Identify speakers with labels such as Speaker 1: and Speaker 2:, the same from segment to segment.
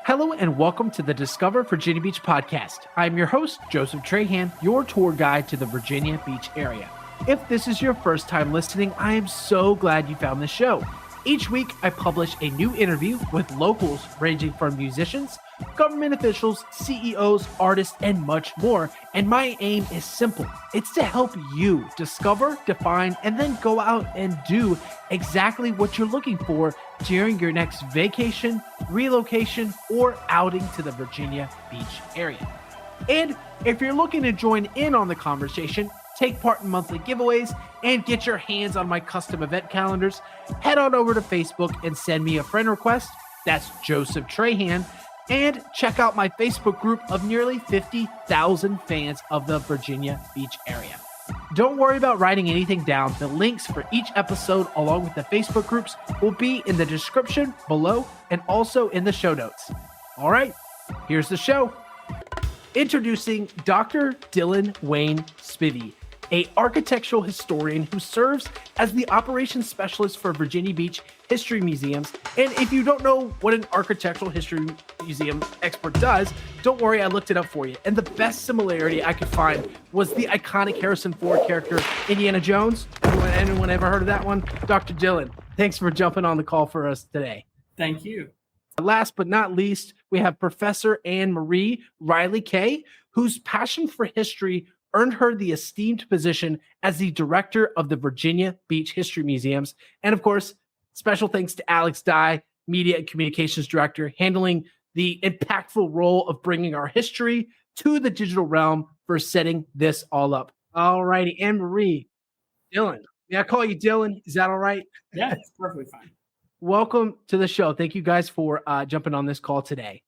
Speaker 1: Hello and welcome to the Discover Virginia Beach podcast. I'm your host, Joseph Trahan, your tour guide to the Virginia Beach area. If this is your first time listening, I am so glad you found this show. Each week, I publish a new interview with locals ranging from musicians, government officials, CEOs, artists, and much more. And my aim is simple. It's to help you discover, define, and then go out and do exactly what you're looking for during your next vacation, relocation, or outing to the Virginia Beach area. And if you're looking to join in on the conversation, take part in monthly giveaways, and get your hands on my custom event calendars, head on over to Facebook and send me a friend request. That's Joseph Trahan. And check out my Facebook group of nearly 50,000 fans of the Virginia Beach area. Don't worry about writing anything down. The links for each episode, along with the Facebook groups, will be in the description below and also in the show notes. All right, here's the show. Introducing Dr. Dylan Wayne Spivey, an architectural historian who serves as the operations specialist for Virginia Beach History Museums. And if you don't know what an architectural history museum expert does, don't worry, I looked it up for you. And the best similarity I could find was the iconic Harrison Ford character, Indiana Jones. Anyone ever heard of that one? Dr. Dylan, thanks for jumping on the call for us today.
Speaker 2: Thank you.
Speaker 1: Last but not least, we have Professor Annmarie Reiley-Kay, whose passion for history earned her the esteemed position as the director of the Virginia Beach History Museums. And of course, special thanks to Alex Dye, Media and Communications Director, handling the impactful role of bringing our history to the digital realm for setting this all up. All righty, Annmarie, Dylan. May I call you Dylan? Is that all right?
Speaker 2: Yeah, it's perfectly fine.
Speaker 1: Welcome to the show. Thank you guys for jumping on this call today.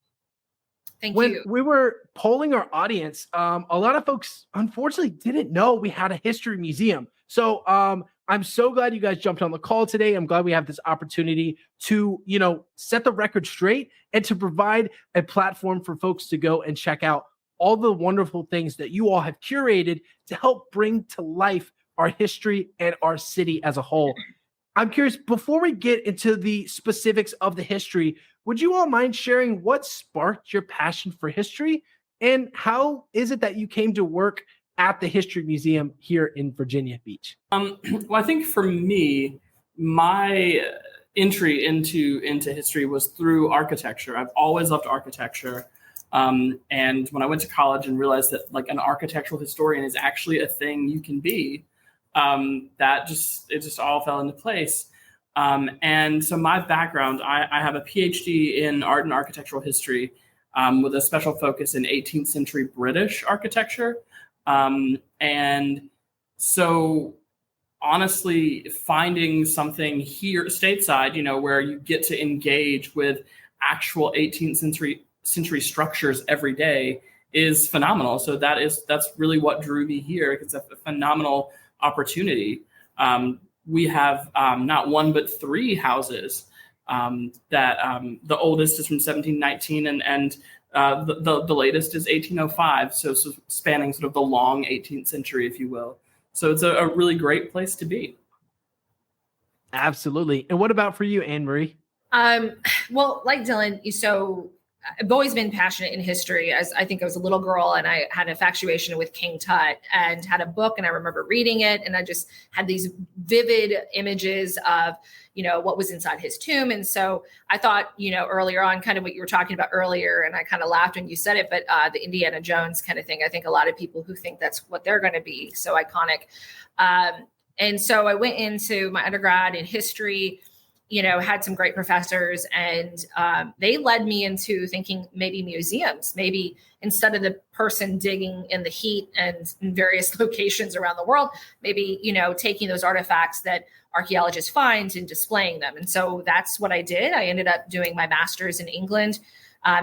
Speaker 3: When
Speaker 1: we were polling our audience, a lot of folks unfortunately didn't know we had a history museum. So I'm so glad you guys jumped on the call today. I'm glad we have this opportunity to, set the record straight and to provide a platform for folks to go and check out all the wonderful things that you all have curated to help bring to life our history and our city as a whole. I'm curious, before we get into the specifics of the history, would you all mind sharing what sparked your passion for history and how is it that you came to work at the History Museum here in Virginia Beach?
Speaker 2: Well, I think for me, my entry into history was through architecture. I've always loved architecture. And when I went to college and realized that like an architectural historian is actually a thing you can be, it just all fell into place. And so my background, I have a PhD in art and architectural history with a special focus in 18th century British architecture. And so honestly, finding something here stateside, where you get to engage with actual 18th century structures every day is phenomenal. So that's really what drew me here. It's a phenomenal opportunity. We have not one but three houses that the oldest is from 1719 and the latest is 1805. So spanning sort of the long 18th century, if you will. So it's a really great place to be.
Speaker 1: Absolutely. And what about for you, Annmarie?
Speaker 3: Well, like Dylan, so I've always been passionate in history. As I think I was a little girl and I had an infatuation with King Tut and had a book and I remember reading it. And I just had these vivid images of, what was inside his tomb. And so I thought, earlier on kind of what you were talking about earlier, and I kind of laughed when you said it, but the Indiana Jones kind of thing, I think a lot of people who think that's what they're going to be so iconic. And so I went into my undergrad in history, had some great professors and they led me into thinking maybe museums, maybe instead of the person digging in the heat and in various locations around the world, maybe, taking those artifacts that archaeologists find and displaying them. And so that's what I did. I ended up doing my master's in England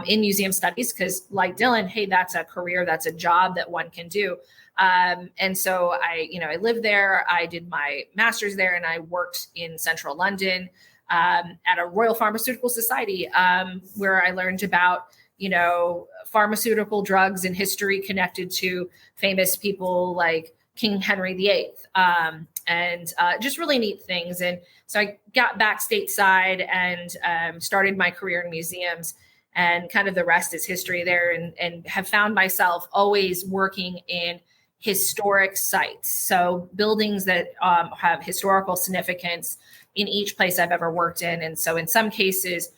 Speaker 3: in museum studies because like Dylan, hey, that's a career, that's a job that one can do. And so I lived there, I did my master's there and I worked in central London at a Royal Pharmaceutical Society, where I learned about, pharmaceutical drugs and history connected to famous people like King Henry VIII, and just really neat things. And so I got back stateside and started my career in museums. and kind of the rest is history there, and have found myself always working in historic sites. So buildings that have historical significance in each place I've ever worked in. And so in some cases,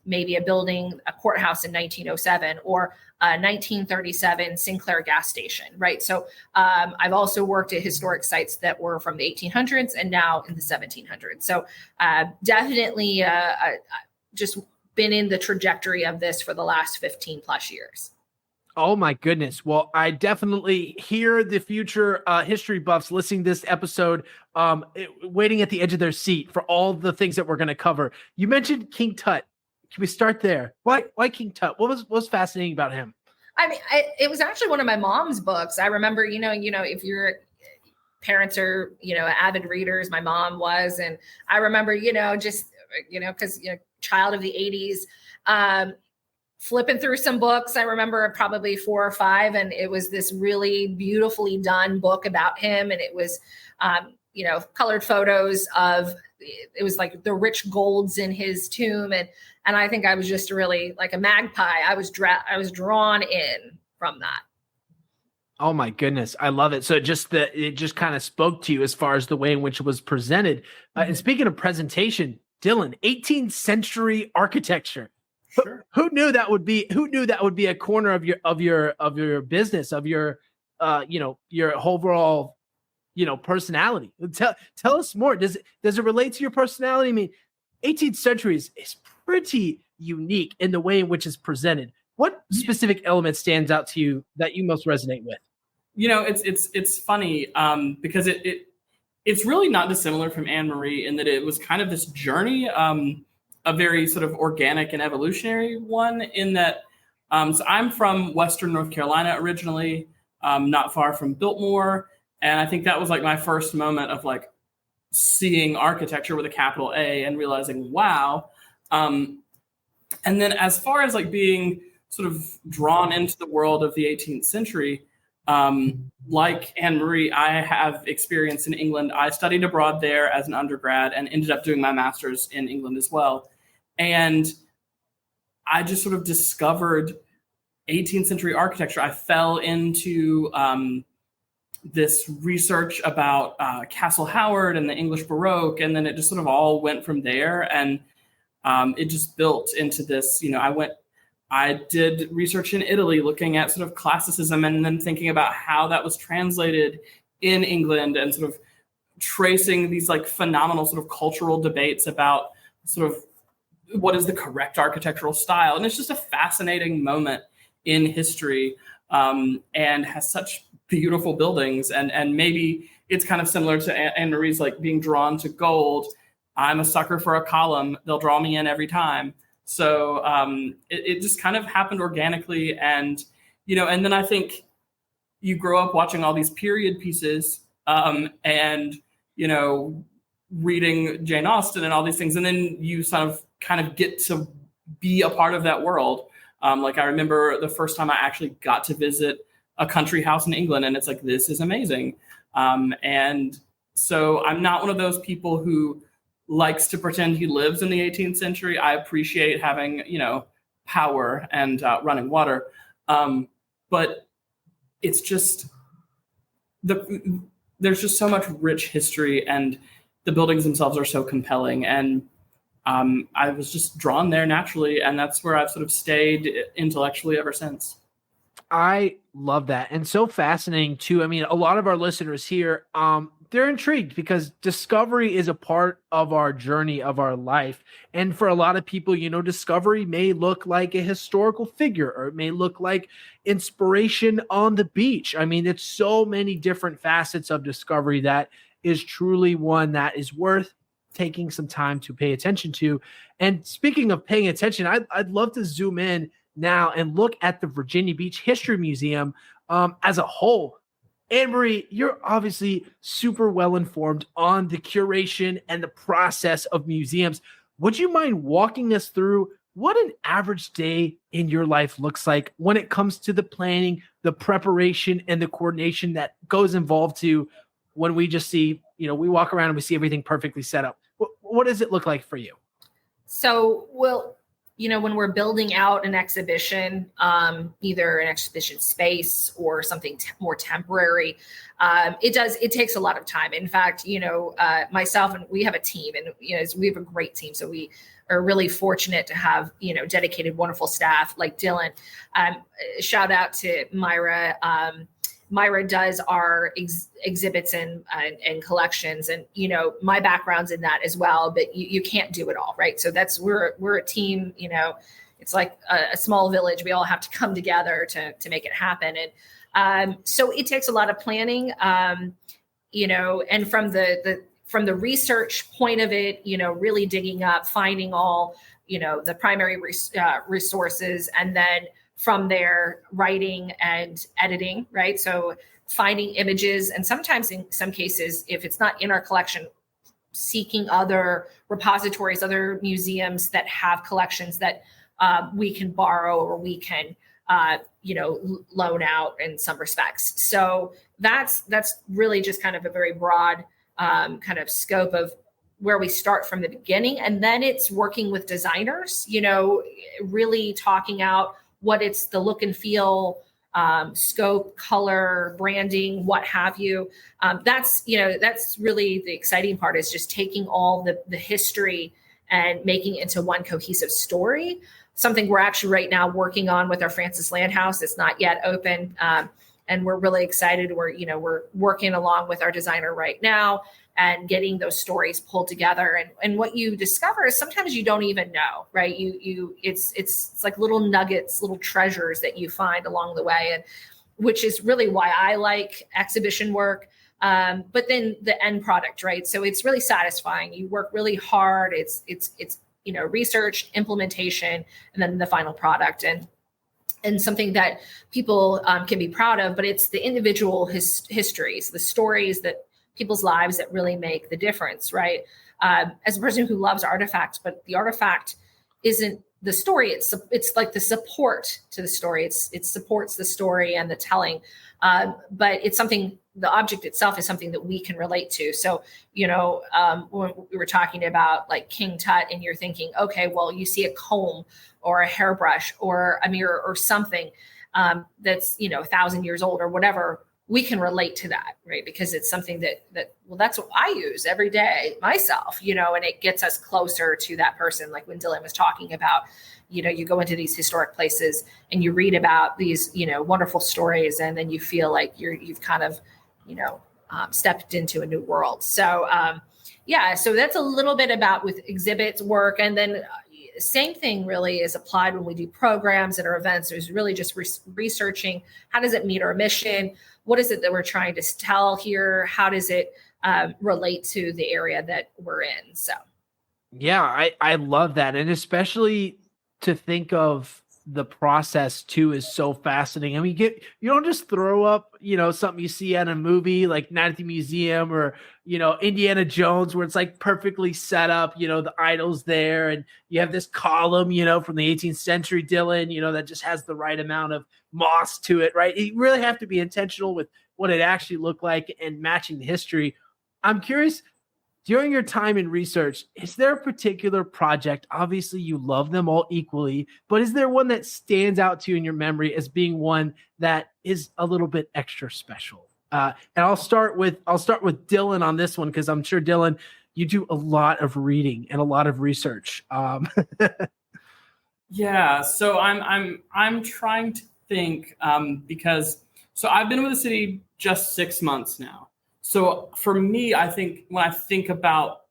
Speaker 3: maybe a building, a courthouse in 1907 or a 1937 Sinclair gas station, right? So I've also worked at historic sites that were from the 1800s and now in the 1700s. So definitely just been in the trajectory of this for the last 15 plus years.
Speaker 1: Oh my goodness. Well, I definitely hear the future history buffs listening to this episode, waiting at the edge of their seat for all the things that we're going to cover. You mentioned King Tut. Can we start there? Why King Tut? What was fascinating about him?
Speaker 3: I mean, it was actually one of my mom's books. I remember, if your parents are, avid readers, my mom was, and I remember, just, because, child of the 80s, flipping through some books. I remember probably 4 or 5, and it was this really beautifully done book about him. And it was, colored photos of, it was like the rich golds in his tomb. And I think I was just really like a magpie. I was drawn in from that.
Speaker 1: Oh my goodness. I love it. So it just kind of spoke to you as far as the way in which it was presented. And speaking of presentation, Dylan, 18th century architecture.
Speaker 2: Sure.
Speaker 1: Who knew that would be a corner of your business, of your overall, personality? Tell us more. Does it relate to your personality? I mean, 18th century is pretty unique in the way in which it's presented. What specific element stands out to you that you most resonate with?
Speaker 2: It's funny because it's really not dissimilar from Annmarie in that it was kind of this journey, a very sort of organic and evolutionary one in that. So I'm from Western North Carolina originally, not far from Biltmore. And I think that was like my first moment of like seeing architecture with a capital A and realizing, wow. And then as far as like being sort of drawn into the world of the 18th century, like Annmarie, I have experience in England. I studied abroad there as an undergrad and ended up doing my master's in England as well. And I just sort of discovered 18th century architecture. I fell into this research about Castle Howard and the English Baroque, and then it just sort of all went from there. And it just built into this, I did research in Italy looking at sort of classicism and then thinking about how that was translated in England and sort of tracing these like phenomenal sort of cultural debates about sort of what is the correct architectural style. And it's just a fascinating moment in history and has such beautiful buildings. And maybe it's kind of similar to Anne-Marie's like being drawn to gold. I'm a sucker for a column. They'll draw me in every time. So it just kind of happened organically. And then I think you grow up watching all these period pieces and, reading Jane Austen and all these things. And then you kind of get to be a part of that world. Like I remember the first time I actually got to visit a country house in England, and it's like, this is amazing. And so I'm not one of those people who likes to pretend he lives in the 18th century. I appreciate having, power and running water. But it's just there's just so much rich history, and the buildings themselves are so compelling. And I was just drawn there naturally, and that's where I've sort of stayed intellectually ever since.
Speaker 1: I love that. And so fascinating too. I mean, a lot of our listeners here, they're intrigued because discovery is a part of our journey of our life. And for a lot of people, discovery may look like a historical figure, or it may look like inspiration on the beach. I mean, it's so many different facets of discovery that is truly one that is worth taking some time to pay attention to. And speaking of paying attention, I'd love to zoom in now and look at the Virginia Beach History Museum as a whole. Annmarie, you're obviously super well informed on the curation and the process of museums. Would you mind walking us through what an average day in your life looks like when it comes to the planning, the preparation, and the coordination that goes involved to when we just see, we walk around and we see everything perfectly set up? What does it look like for you?
Speaker 3: So, when we're building out an exhibition, either an exhibition space or something more temporary, it takes a lot of time. In fact, myself and we have a team, and we have a great team. So we are really fortunate to have, dedicated, wonderful staff like Dylan. Shout out to Myra. Myra does our exhibits and collections, and my background's in that as well. But you can't do it all, right? So we're a team. It's like a small village. We all have to come together to make it happen, and so it takes a lot of planning. And from the research point of it, really digging up, finding all the primary resources, and then from there, writing and editing, right? So finding images, and sometimes in some cases, if it's not in our collection, seeking other repositories, other museums that have collections that we can borrow or we can, loan out in some respects. So that's really just kind of a very broad kind of scope of where we start from the beginning. And then it's working with designers, really talking out what it's the look and feel, scope, color, branding, what have you. That's really the exciting part, is just taking all the history and making it into one cohesive story. Something we're actually right now working on with our Francis Land House. It's not yet open. And we're really excited. We're working along with our designer right now and getting those stories pulled together. And what you discover is sometimes you don't even know, right? It's like little nuggets, little treasures that you find along the way, and which is really why I like exhibition work. But then the end product, right? So it's really satisfying. You work really hard. It's research, implementation, and then the final product. And something that people can be proud of, but it's the individual histories, the stories, that people's lives that really make the difference, right? As a person who loves artifacts, but the artifact isn't the story. It's like the support to the story. It supports the story and the telling, but it's something. The object itself is something that we can relate to. So, when we were talking about like King Tut, and you're thinking, okay, well, you see a comb or a hairbrush or a mirror or something that's 1,000 years old or whatever, we can relate to that, right? Because it's something that that's what I use every day myself, and it gets us closer to that person. Like when Dylan was talking about, you go into these historic places and you read about these, wonderful stories, and then you feel like you've kind of, stepped into a new world. So, so that's a little bit about with exhibits work. And then same thing really is applied when we do programs and our events. There's really just researching, how does it meet our mission? What is it that we're trying to tell here? How does it relate to the area that we're in? So. Yeah,
Speaker 1: I love that. And especially to think of the process too is so fascinating. I mean, you don't just throw up, something you see at a movie like Night at the Museum or, Indiana Jones, where it's like perfectly set up, the idol's there and you have this column, from the 18th century, Dylan, that just has the right amount of moss to it, right? You really have to be intentional with what it actually looked like and matching the history. I'm curious, during your time in research, is there a particular project? Obviously, you love them all equally, but is there one that stands out to you in your memory as being one that is a little bit extra special? And I'll start with Dylan on this one, because I'm sure, Dylan, you do a lot of reading and a lot of research.
Speaker 2: Yeah, so I'm trying to think because I've been with the city just 6 months now. So for me, I think when I think about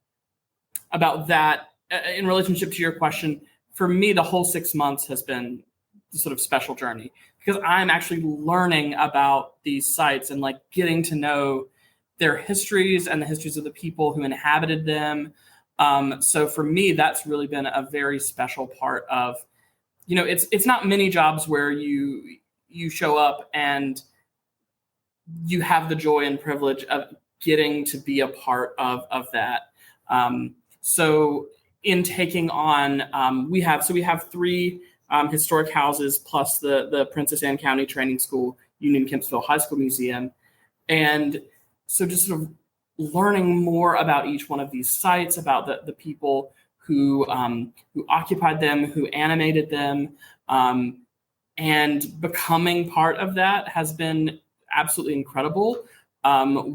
Speaker 2: that in relationship to your question, for me, the whole 6 months has been the sort of special journey, because I'm actually learning about these sites and like getting to know their histories and the histories of the people who inhabited them. So for me, that's really been a very special part of, it's not many jobs where you show up and you have the joy and privilege of getting to be a part of that. So in taking on, we have 3 historic houses plus the Princess Anne County Training School, Union Kempsville High School Museum. And so just sort of learning more about each one of these sites, about the people who occupied them, who animated them. And becoming part of that has been absolutely incredible.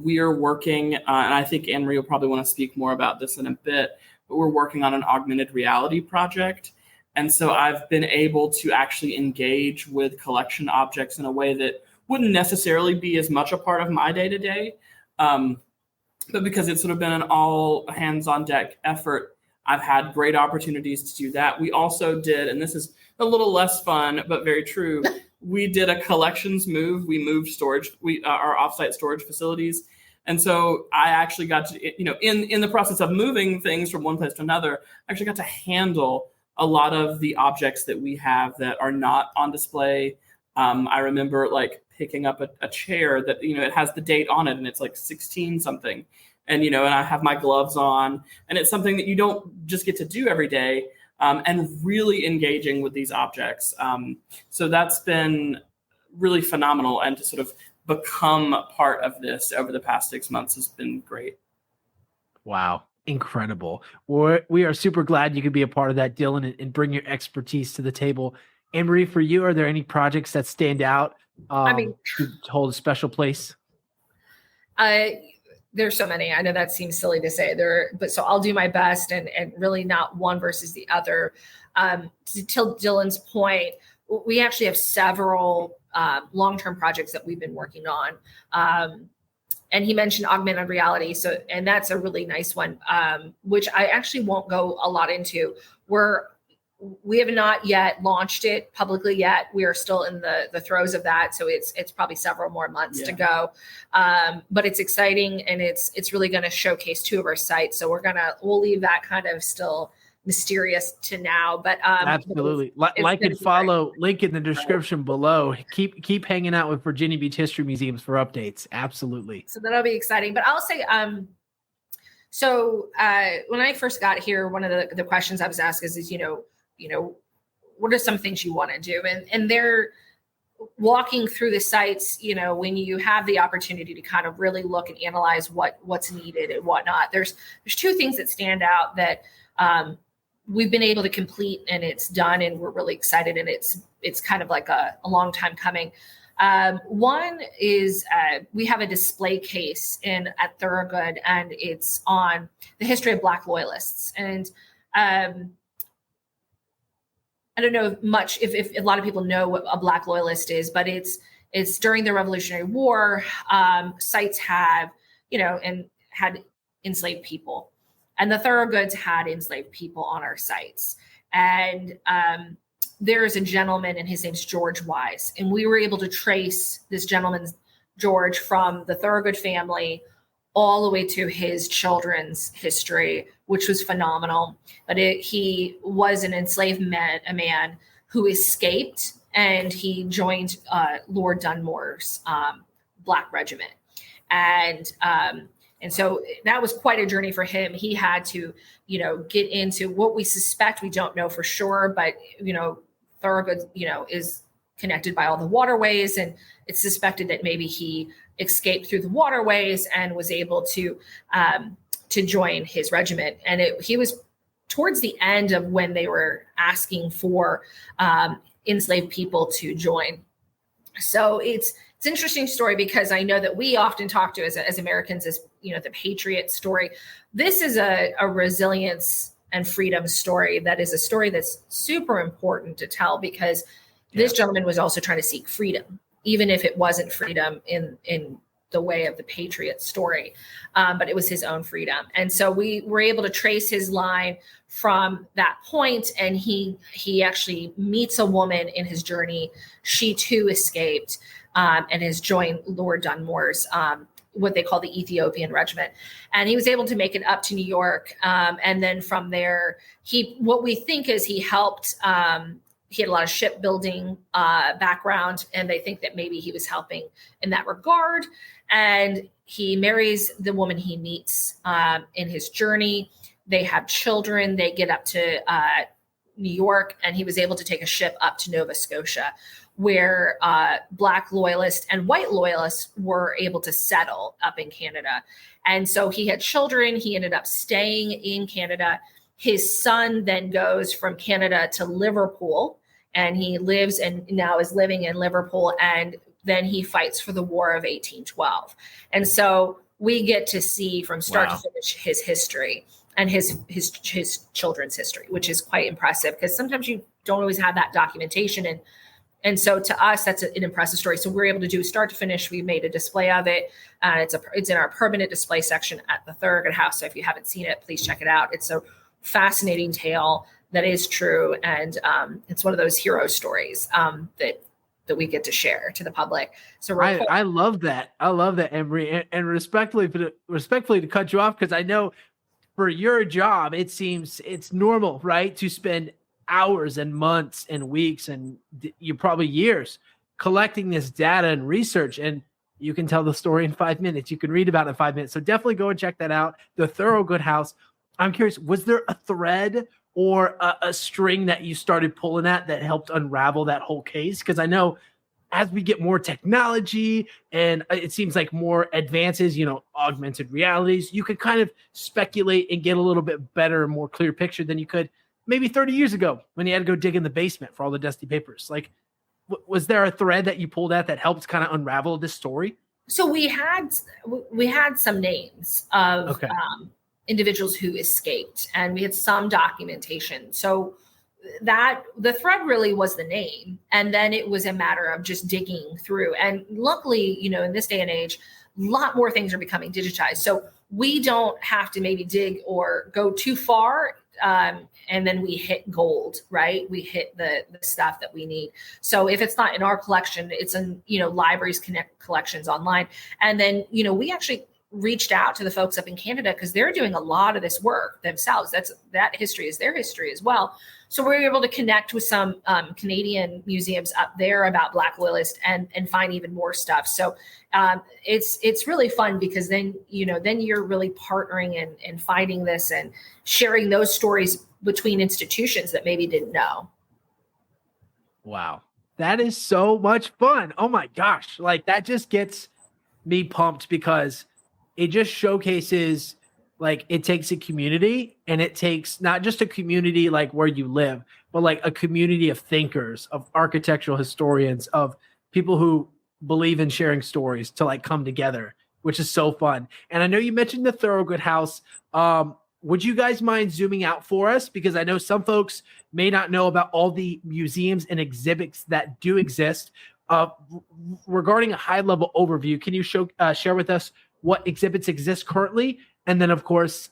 Speaker 2: We are working, and I think Annmarie will probably want to speak more about this in a bit, but we're working on an augmented reality project. And so I've been able to actually engage with collection objects in a way that wouldn't necessarily be as much a part of my day-to-day. But because it's sort of been an all hands on deck effort, I've had great opportunities to do that. We also did, and this is a little less fun, but very true, we did a collections move. We moved our offsite storage facilities. And so I actually got to, in the process of moving things from one place to another, I actually got to handle a lot of the objects that we have that are not on display. I remember like picking up a chair that, it has the date on it and it's like 16 something. And, and I have my gloves on, and it's something that you don't just get to do every day, and really engaging with these objects. So that's been really phenomenal. And to sort of become part of this over the past 6 months has been great.
Speaker 1: Wow. Incredible. We are super glad you could be a part of that, Dylan, and bring your expertise to the table. Annmarie, for you, are there any projects that stand out to hold a special place?
Speaker 3: There's so many. I know that seems silly to say but so I'll do my best and really not one versus the other. To Dylan's point, we actually have several long-term projects that we've been working on. And he mentioned augmented reality. And that's a really nice one, which I actually won't go a lot into. We have not yet launched it publicly yet. We are still in the throes of that. So it's probably several more months to go. But it's exciting, and it's really going to showcase 2 of our sites. So we'll leave that kind of still mysterious to now, but
Speaker 1: absolutely like and follow, link in the description below. Keep hanging out with Virginia Beach History Museums for updates. Absolutely.
Speaker 3: So that'll be exciting. But I'll say, when I first got here, one of the questions I was asked is, what are some things you want to do? And they're walking through the sites, when you have the opportunity to kind of really look and analyze what's needed and whatnot. There's 2 things that stand out that we've been able to complete, and it's done, and we're really excited, and it's kind of like a long time coming. One is we have a display case at Thorogood, and it's on the history of Black loyalists. And I don't know much if a lot of people know what a Black loyalist is, but it's during the Revolutionary War. Sites have, and had enslaved people, and the Thorogoods had enslaved people on our sites. And there is a gentleman, and his name's George Wise, and we were able to trace this gentleman, George, from the Thorogood family all the way to his children's history, which was phenomenal. But he was an enslaved a man who escaped, and he joined Lord Dunmore's Black Regiment. And so that was quite a journey for him. He had to, get into what we suspect, we don't know for sure, but, Thorogood, is connected by all the waterways, and it's suspected that maybe he escaped through the waterways and was able to join his regiment. And he was towards the end of when they were asking for enslaved people to join. So it's an interesting story, because I know that we often talk to as Americans as, the patriot story. This is a resilience and freedom story that is a story that's super important to tell, because this gentleman was also trying to seek freedom, even if it wasn't freedom in the way of the patriot story, but it was his own freedom. And so we were able to trace his line from that point, and he actually meets a woman in his journey. She too escaped and has joined Lord Dunmore's what they call the Ethiopian Regiment. And he was able to make it up to New York. And then from there, what we think is he helped, he had a lot of shipbuilding background, and they think that maybe he was helping in that regard. And he marries the woman he meets in his journey. They have children. They get up to New York, and he was able to take a ship up to Nova Scotia, where Black loyalists and white loyalists were able to settle up in Canada. And so he had children. He ended up staying in Canada. His son then goes from Canada to Liverpool, and he lives and now is living in Liverpool. And then he fights for the War of 1812. And so we get to see from start to finish his history and his children's history, which is quite impressive because sometimes you don't always have that documentation. And so to us, that's an impressive story. So we're able to do start to finish. We made a display of it. It's in our permanent display section at the Thorogood House. So if you haven't seen it, please check it out. It's a fascinating tale that is true. And it's one of those hero stories that we get to share to the public. So
Speaker 1: I love that. I love that, Annmarie. And respectfully to cut you off, because I know for your job, it seems it's normal, right, to spend hours and months and weeks and you probably years collecting this data and research, and you can tell the story in 5 minutes. You can read about it in 5 minutes. So definitely go and check that out. The Thorogood House. I'm curious, was there a thread or a string that you started pulling at that helped unravel that whole case? Because I know as we get more technology and it seems like more advances, augmented realities, you could kind of speculate and get a little bit better, more clear picture than you could maybe 30 years ago when you had to go dig in the basement for all the dusty papers. Like, was there a thread that you pulled at that helped kind of unravel this story?
Speaker 3: So we had some names of individuals who escaped, and we had some documentation. So that the thread really was the name, and then it was a matter of just digging through. And luckily, in this day and age, a lot more things are becoming digitized. So we don't have to maybe dig or go too far. And then we hit gold, right? We hit the stuff that we need. So if it's not in our collection, it's in, libraries connect collections online. And then, we actually reached out to the folks up in Canada because they're doing a lot of this work themselves. That history is their history as well. So we were able to connect with some Canadian museums up there about Black Loyalists and find even more stuff. So it's really fun because then you're really partnering and finding this and sharing those stories between institutions that maybe didn't know.
Speaker 1: Wow. That is so much fun. Oh my gosh. Like, that just gets me pumped because it just showcases, like, it takes a community, and it takes not just a community like where you live, but like a community of thinkers, of architectural historians, of people who believe in sharing stories to like come together, which is so fun. And I know you mentioned the Thorogood House. Would you guys mind zooming out for us? Because I know some folks may not know about all the museums and exhibits that do exist. Regarding a high-level overview, can you share with us what exhibits exist currently? And then, of course,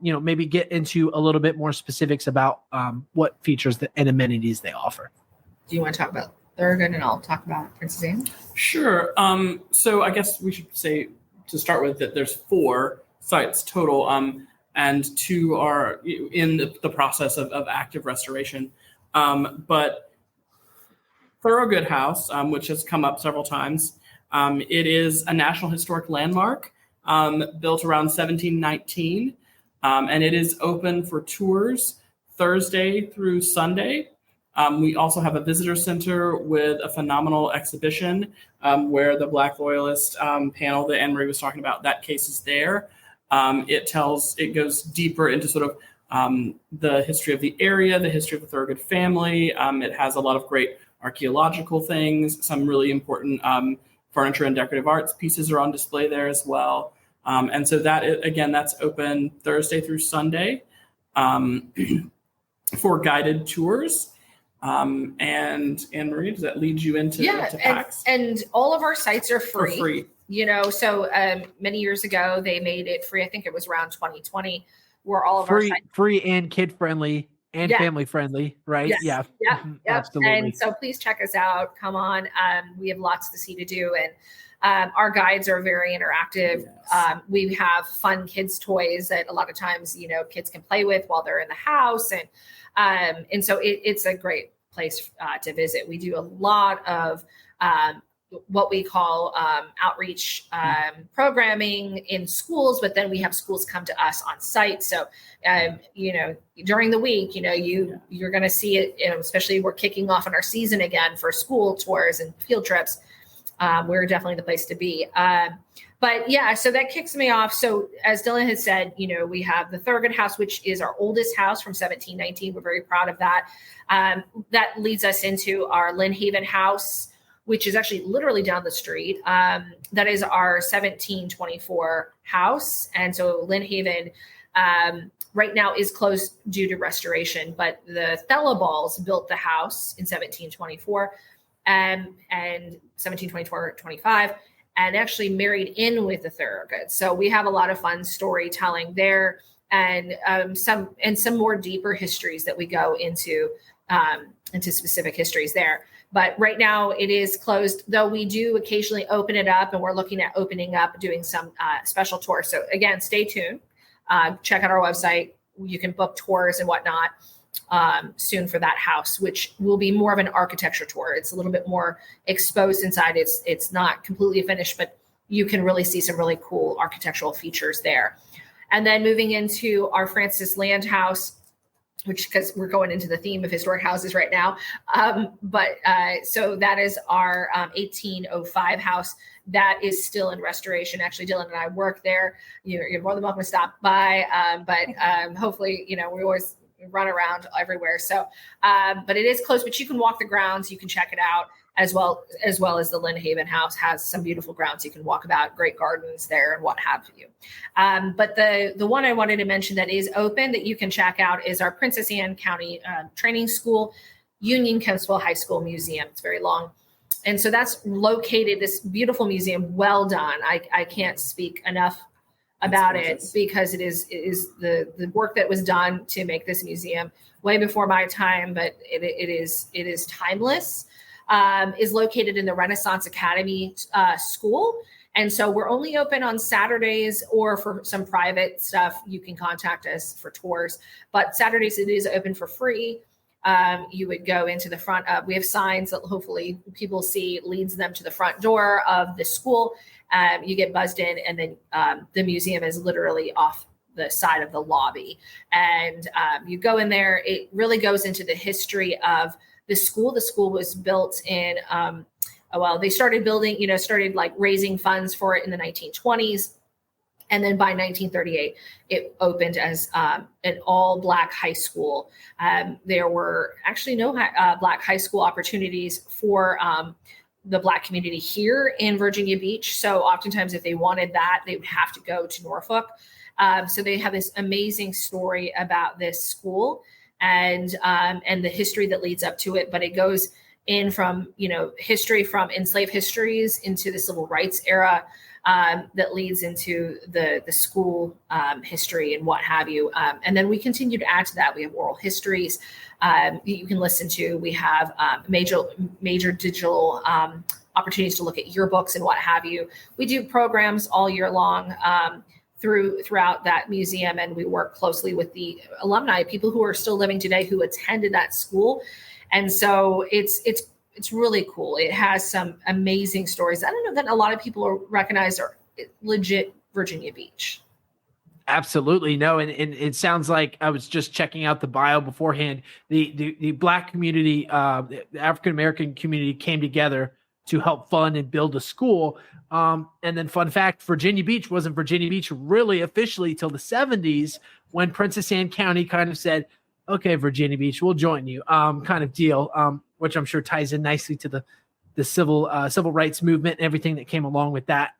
Speaker 1: maybe get into a little bit more specifics about what features and amenities they offer.
Speaker 3: Do you want to talk about Thorogood, and I'll talk about Princess Anne?
Speaker 2: Sure. So I guess we should say, to start with, that there's 4 sites total, and 2 are in the process of active restoration. But Thorogood House, which has come up several times, it is a National Historic Landmark built around 1719, and it is open for tours Thursday through Sunday. We also have a visitor center with a phenomenal exhibition where the Black Loyalist panel that Annmarie was talking about, that case is there. It goes deeper into sort of the history of the area, the history of the Thorogood family. It has a lot of great archaeological things, some really important furniture and decorative arts pieces are on display there as well. And so that's open Thursday through Sunday for guided tours. And Annmarie, does that lead you into facts?
Speaker 3: And all of our sites are free.
Speaker 2: For free.
Speaker 3: So many years ago, they made it free. I think it was around 2020, where all of our sites
Speaker 1: free and kid friendly and family friendly, right?
Speaker 3: Yes.
Speaker 1: Yeah.
Speaker 3: Yeah.
Speaker 1: Mm-hmm.
Speaker 3: Yep.
Speaker 1: Absolutely.
Speaker 3: And so please check us out. Come on. We have lots to see to do. And our guides are very interactive.
Speaker 2: Yes.
Speaker 3: We have fun kids' toys that a lot of times, kids can play with while they're in the house. And so it's a great place to visit. We do a lot of what we call outreach programming in schools, but then we have schools come to us on site. So, during the week, you're going to see it, especially we're kicking off on our season again for school tours and field trips. We're definitely the place to be. But yeah, so that kicks me off. So as Dylan had said, we have the Thurgood House, which is our oldest house from 1719. We're very proud of that. That leads us into our Lynn Haven House, which is actually literally down the street. That is our 1724 house. And so Lynn Haven right now is closed due to restoration, but the Thellaballs built the house in 1724 and 1724-25. And actually married in with the Thurgood. So we have a lot of fun storytelling there, and some more deeper histories that we go into specific histories there. But right now it is closed, though we do occasionally open it up, and we're looking at opening up, doing some special tours. So again, stay tuned. Check out our website. You can book tours and whatnot soon for that house, which will be more of an architecture tour. It's a little bit more exposed inside. It's not completely finished, but you can really see some really cool architectural features there. And then moving into our Francis Land House, which, because we're going into the theme of historic houses right now. So that is our 1805 house that is still in restoration. Actually, Dylan and I work there. You're more than welcome to stop by. But hopefully, we always run around everywhere. So, but it is close, but you can walk the grounds, you can check it out, as well as the Lynn Haven House has some beautiful grounds you can walk about, great gardens there and what have you. But the one I wanted to mention that is open that you can check out is our Princess Anne County Training School, Union Kempsville High School Museum. It's very long. And so that's located, this beautiful museum, well done. I can't speak enough about it, because it is the work that was done to make this museum way before my time, but it is timeless. Is located in the Renaissance Academy School. And so we're only open on Saturdays, or for some private stuff, you can contact us for tours. But Saturdays, it is open for free. You would go into the front of, we have signs that hopefully people see, leads them to the front door of the school. You get buzzed in, and then the museum is literally off the side of the lobby. And you go in there, it really goes into the history of the school. The school was built in, they started building, started like raising funds for it in the 1920s. And then by 1938, it opened as an all-Black high school. There were actually no Black high school opportunities for the Black community here in Virginia Beach. So oftentimes if they wanted that, they would have to go to Norfolk. So they have this amazing story about this school and the history that leads up to it. But it goes in from, history from enslaved histories into the civil rights era that leads into the school history and what have you. And then we continue to add to that. We have oral histories you can listen to. We have major digital opportunities to look at yearbooks and what have you. We do programs all year long throughout that museum, and we work closely with the alumni, people who are still living today who attended that school. And so it's really cool. It has some amazing stories. I don't know that a lot of people recognize are legit Virginia Beach.
Speaker 1: Absolutely. No. And it sounds like, I was just checking out the bio beforehand. The Black community, the African-American community came together to help fund and build a school. And then fun fact, Virginia Beach wasn't Virginia Beach really officially till the 70s, when Princess Anne County kind of said, okay, Virginia Beach, we'll join you, kind of deal, which I'm sure ties in nicely to the civil rights movement and everything that came along with that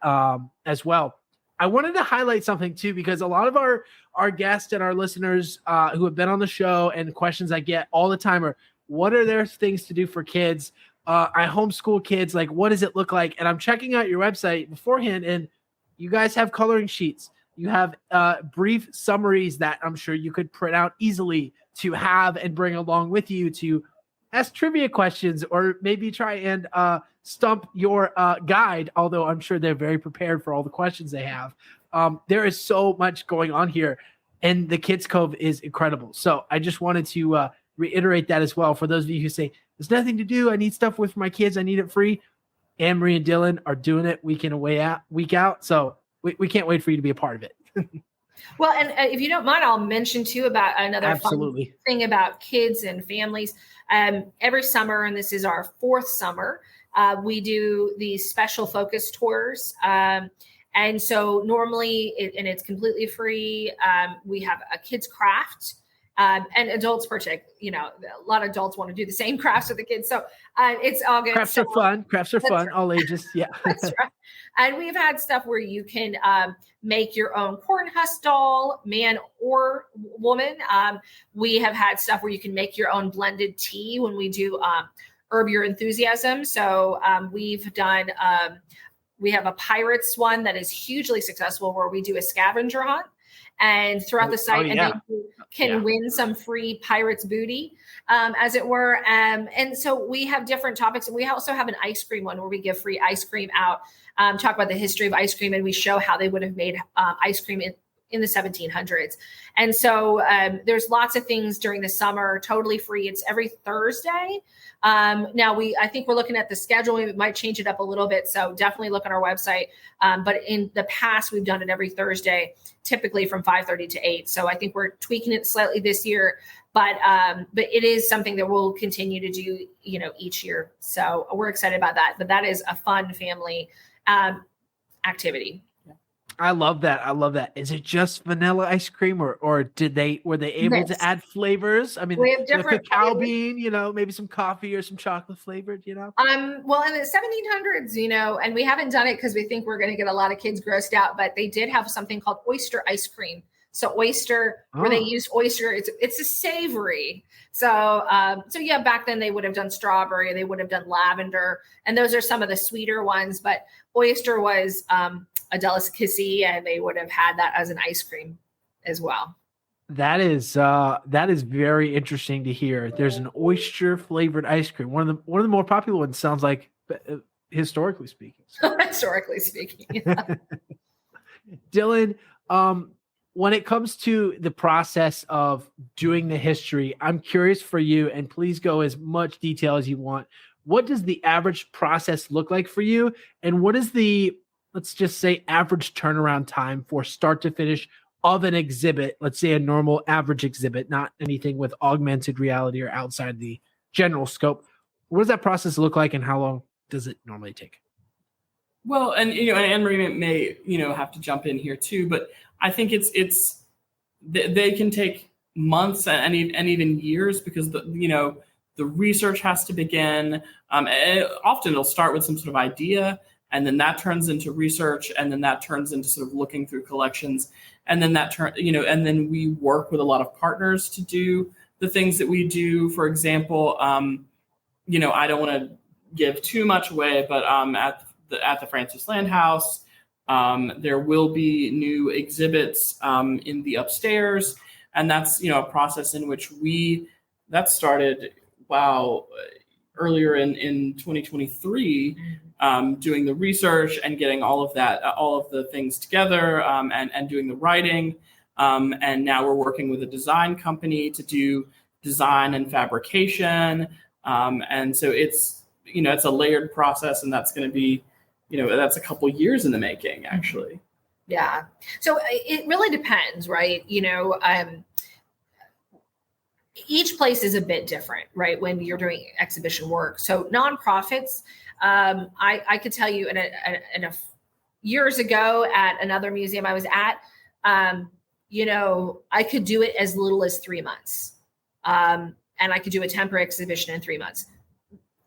Speaker 1: as well. I wanted to highlight something too, because a lot of our guests and our listeners who have been on the show, and questions I get all the time are, what are there things to do for kids? I homeschool kids. Like, what does it look like? And I'm checking out your website beforehand, and you guys have coloring sheets. You have brief summaries that I'm sure you could print out easily to have and bring along with you to ask trivia questions, or maybe try and stump your guide, although I'm sure they're very prepared for all the questions they have. There is so much going on here, and the Kids Cove is incredible. So I just wanted to reiterate that as well. For those of you who say, there's nothing to do, I need stuff with my kids, I need it free, Annmarie and Dylan are doing it week in and week out. So we can't wait for you to be a part of it.
Speaker 3: Well, and if you don't mind, I'll mention too about another fun thing about kids and families. Every summer, and this is our fourth summer, we do these special focus tours. And so normally, it's completely free. We have a kids craft. And adults partake, a lot of adults want to do the same crafts with the kids. So it's all good.
Speaker 1: Crafts are fun. Crafts are fun. Right. All ages. Yeah.
Speaker 3: That's right. And we've had stuff where you can make your own corn husk doll, man or woman. We have had stuff where you can make your own blended tea when we do Herb Your Enthusiasm. So we've done, we have a pirates one that is hugely successful where we do a scavenger hunt. And throughout the site, and then you can win some free pirates booty, as it were. And so we have different topics, and we also have an ice cream one where we give free ice cream out, talk about the history of ice cream, and we show how they would have made ice cream in the 1700s. And so there's lots of things during the summer, totally free. It's every Thursday. Now I think we're looking at the schedule. We might change it up a little bit. So definitely look on our website. But in the past, we've done it every Thursday, typically from 5:30 to 8. So I think we're tweaking it slightly this year, but it is something that we'll continue to do, each year. So we're excited about that. But that is a fun family activity.
Speaker 1: I love that. I love that. Is it just vanilla ice cream, or were they able to add flavors? I mean,
Speaker 3: we have different
Speaker 1: cacao bean, maybe some coffee or some chocolate flavored,
Speaker 3: Well, in the 1700s, and we haven't done it because we think we're going to get a lot of kids grossed out, but they did have something called oyster ice cream. So oyster, where they used oyster, it's a savory. So yeah, back then they would have done strawberry, they would have done lavender, and those are some of the sweeter ones. But oyster was a delicacy, and they would have had that as an ice cream as well.
Speaker 1: That is very interesting to hear. There's an oyster flavored ice cream. One of the more popular ones, sounds like, historically speaking.
Speaker 3: Historically speaking. Yeah.
Speaker 1: Dylan, when it comes to the process of doing the history, I'm curious for you, and please go as much detail as you want. What does the average process look like for you? And what is the, let's just say, average turnaround time for start to finish of an exhibit? Let's say a normal average exhibit, not anything with augmented reality or outside the general scope. What does that process look like, and how long does it normally take?
Speaker 2: Well, and Annmarie may have to jump in here too, but I think they can take months and even years, because the research has to begin. And often it'll start with some sort of idea, and then that turns into research, and then that turns into sort of looking through collections, and then and then we work with a lot of partners to do the things that we do. For example, I don't want to give too much away, but at the Francis Land House, there will be new exhibits in the upstairs, and that's a process in which that started earlier in 2023, doing the research and getting all of the things together, and doing the writing, and now we're working with a design company to do design and fabrication, and so it's a layered process, and that's going to be that's a couple years in the making, actually.
Speaker 3: Yeah. So it really depends, right? Each place is a bit different, right? When you're doing exhibition work. So nonprofits, I could tell you years ago at another museum I was at, I could do it as little as 3 months. And I could do a temporary exhibition in 3 months.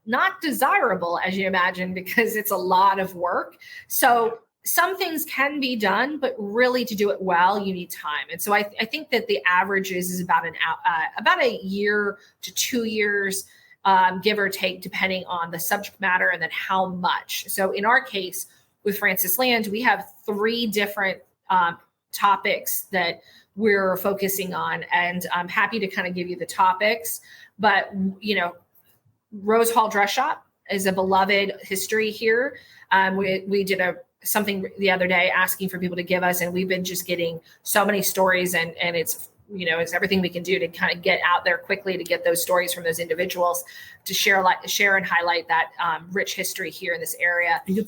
Speaker 3: Not desirable, as you imagine, because it's a lot of work. So some things can be done, but really to do it well, you need time. And so I think that the average is about a year to 2 years, give or take, depending on the subject matter and then how much. So in our case with Francis Land, we have 3 different topics that we're focusing on, and I'm happy to kind of give you the topics. But Rose Hall Dress Shop is a beloved history here. We did something the other day asking for people to give us, and we've been just getting so many stories, and it's everything we can do to kind of get out there quickly to get those stories from those individuals to share and highlight that rich history here in this area.
Speaker 2: And get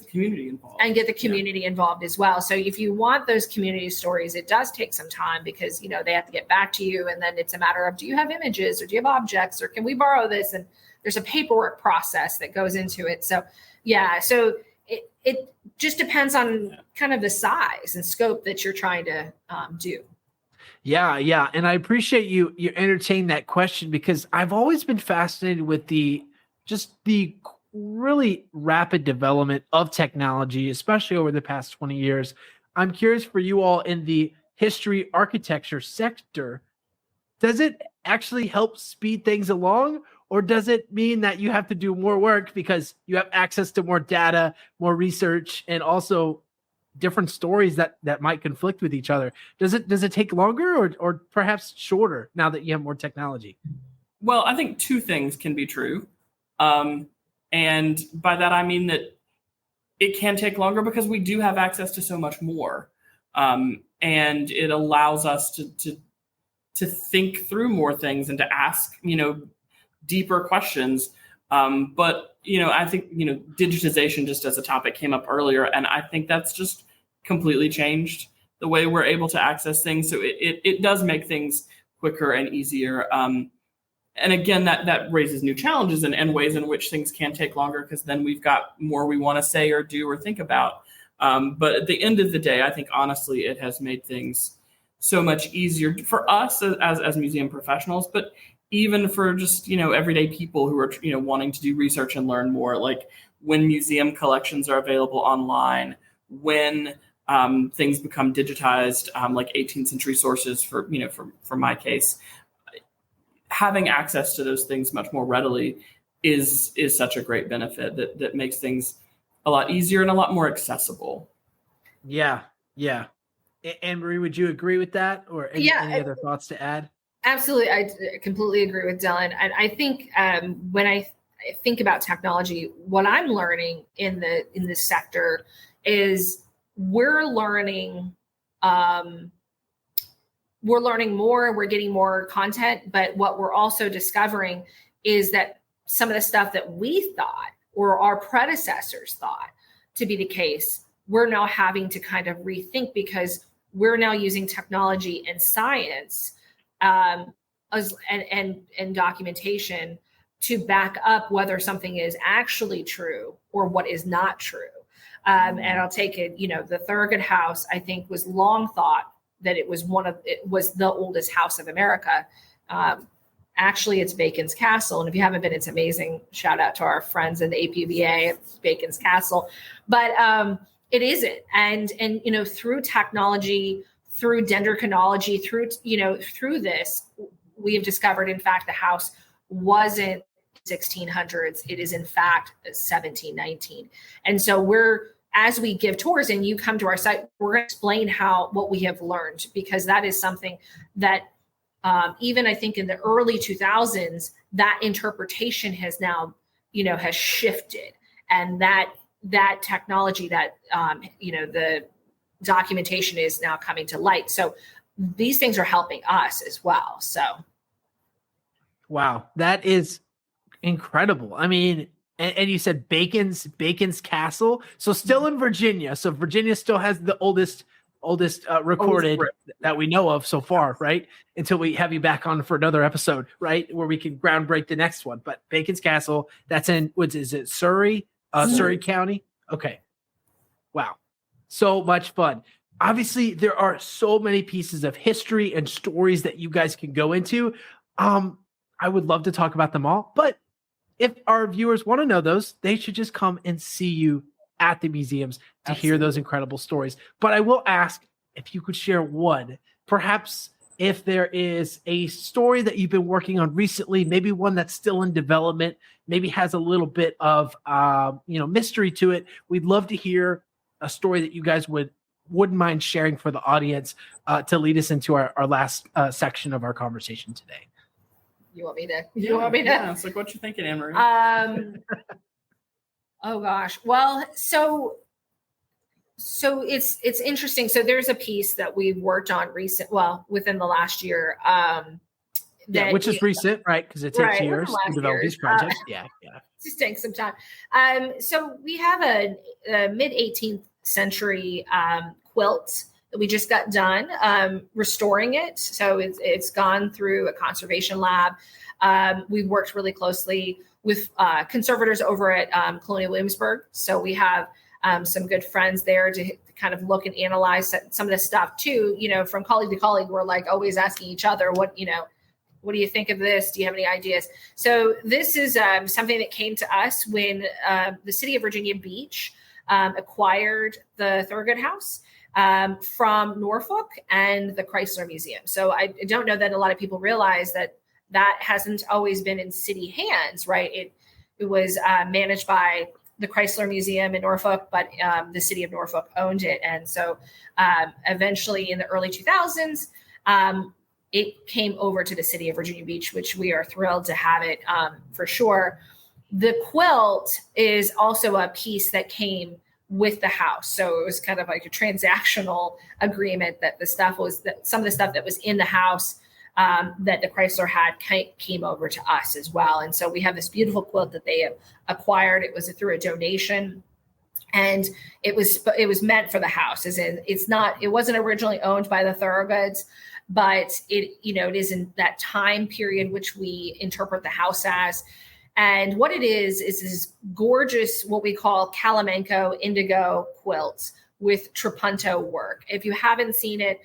Speaker 2: the community involved.
Speaker 3: Involved as well. So if you want those community stories, it does take some time, because, they have to get back to you. And then it's a matter of, do you have images, or do you have objects, or can we borrow this? And there's a paperwork process that goes into it. So, yeah. So it just depends on kind of the size and scope that you're trying to do.
Speaker 1: Yeah. And I appreciate you entertaining that question, because I've always been fascinated with the really rapid development of technology, especially over the past 20 years. I'm curious for you all in the history architecture sector, does it actually help speed things along, or does it mean that you have to do more work because you have access to more data, more research, and also different stories that might conflict with each other? Does it take longer or perhaps shorter now that you have more technology?
Speaker 2: Well, I think two things can be true. And by that, I mean that it can take longer because we do have access to so much more. And it allows us to think through more things and to ask, deeper questions. But, I think, digitization, just as a topic, came up earlier, and I think that's just completely changed the way we're able to access things. So it does make things quicker and easier. And again, that raises new challenges and ways in which things can take longer, because then we've got more we want to say or do or think about. But at the end of the day, I think, honestly, it has made things so much easier for us as museum professionals, but even for just, everyday people who are, wanting to do research and learn more, like when museum collections are available online, when things become digitized, like 18th century sources for my case, having access to those things much more readily is such a great benefit that makes things a lot easier and a lot more accessible.
Speaker 1: Yeah. Annmarie, would you agree with that, or any other thoughts to add?
Speaker 3: Absolutely. I completely agree with Dylan. And I think when I think about technology, what I'm learning in this sector is we're learning more, we're getting more content, but what we're also discovering is that some of the stuff that we thought or our predecessors thought to be the case, we're now having to kind of rethink, because we're now using technology and science and documentation to back up whether something is actually true or what is not true. And I'll take it, the Thurgood House, I think, was long thought that it was the oldest house of America. Actually, it's Bacon's Castle. And if you haven't been, it's amazing. Shout out to our friends in the APBA, it's Bacon's Castle. But it isn't. And through technology, through dendrochronology, through this, we have discovered, in fact, the house wasn't 1600s. It is, in fact, 1719. And so as we give tours and you come to our site, we're going to explain what we have learned, because that is something that even I think in the early 2000s, that interpretation has now, has shifted, and that technology, that, the documentation is now coming to light. So these things are helping us as well. So.
Speaker 1: Wow. That is incredible. I mean, and you said Bacon's Castle. So still in Virginia. So Virginia still has the oldest recorded that we know of so far, right? Until we have you back on for another episode, right? Where we can ground break the next one. But Bacon's Castle, that's in, is it Surrey? Surrey County? Okay. Wow. So much fun. Obviously, there are so many pieces of history and stories that you guys can go into. I would love to talk about them all, but if our viewers want to know those, they should just come and see you at the museums to hear those incredible stories. But I will ask if you could share one, perhaps if there is a story that you've been working on recently, maybe one that's still in development, maybe has a little bit of mystery to it. We'd love to hear a story that you guys wouldn't mind sharing for the audience to lead us into our last section of our conversation today.
Speaker 3: You want me to?
Speaker 2: Yeah, it's like, what you thinking, Annmarie?
Speaker 3: Oh gosh. Well, so it's interesting. So there's a piece that we've worked on within the last year.
Speaker 1: Which is recent, right? Because it takes years to develop these projects. Yeah.
Speaker 3: It just takes some time. So we have a mid 18th century quilt that we just got done restoring it. So it's gone through a conservation lab. We've worked really closely with conservators over at Colonial Williamsburg. So we have some good friends there to kind of look and analyze some of this stuff too. From colleague to colleague, we're like always asking each other, what do you think of this? Do you have any ideas? So this is something that came to us when the city of Virginia Beach acquired the Thurgood House from Norfolk and the Chrysler Museum. So I don't know that a lot of people realize that hasn't always been in city hands, right? It was managed by the Chrysler Museum in Norfolk, but the city of Norfolk owned it. And so eventually in the early 2000s, it came over to the city of Virginia Beach, which we are thrilled to have it for sure. The quilt is also a piece that came with the house. So it was kind of like a transactional agreement that some of the stuff that was in the house that the Chrysler had came over to us as well. And so we have this beautiful quilt that they have acquired. It was through a donation. And it was meant for the house, as in it wasn't originally owned by the Thorogoods, but it is in that time period which we interpret the house as. And what it is this gorgeous, what we call Calamanco indigo quilts with trapunto work. If you haven't seen it,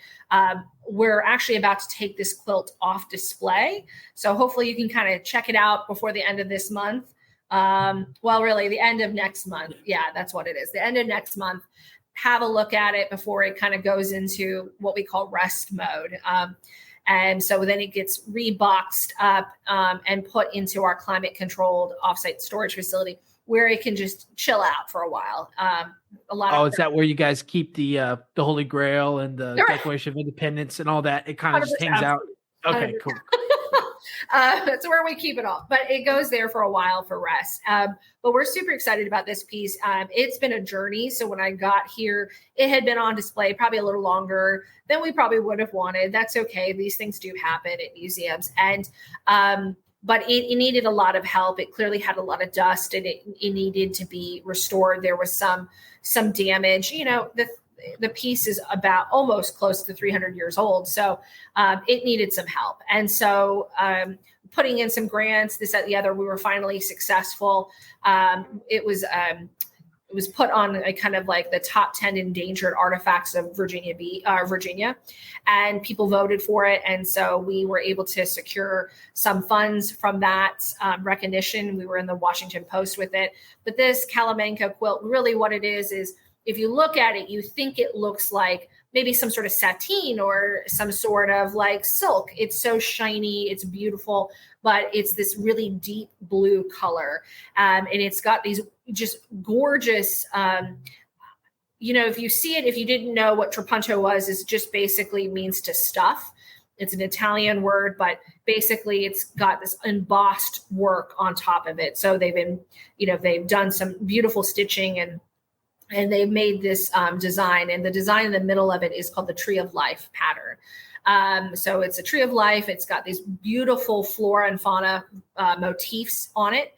Speaker 3: we're actually about to take this quilt off display. So hopefully you can kind of check it out before the end of this month. Really the end of next month. Yeah, that's what it is. The end of next month. Have a look at it before it kind of goes into what we call rest mode. And so then it gets reboxed up and put into our climate controlled offsite storage facility where it can just chill out for a while.
Speaker 1: Is that where you guys keep the Holy Grail and the Declaration of Independence and all that? It kind of just hangs out. Okay, 100%. Cool.
Speaker 3: That's where we keep it all, but it goes there for a while for rest. But we're super excited about this piece. It's been a journey. So when I got here, it had been on display probably a little longer than we probably would have wanted. That's okay. These things do happen at museums. And but it needed a lot of help. It clearly had a lot of dust and it needed to be restored. There was some damage. The piece is about almost close to 300 years old. So it needed some help. And so putting in some grants, this, that, the other, we were finally successful. It was put on a kind of like the top 10 endangered artifacts of Virginia, and people voted for it. And so we were able to secure some funds from that recognition. We were in the Washington Post with it. But this Calamanco quilt, really what it is if you look at it, you think it looks like maybe some sort of sateen or some sort of like silk. It's so shiny, it's beautiful, but it's this really deep blue color. And it's got these just gorgeous, if you see it, if you didn't know what trapunto was, it just basically means to stuff. It's an Italian word, but basically it's got this embossed work on top of it. So they've done some beautiful stitching and they've made this design, and the design in the middle of it is called the Tree of Life pattern. So it's a tree of life. It's got these beautiful flora and fauna motifs on it.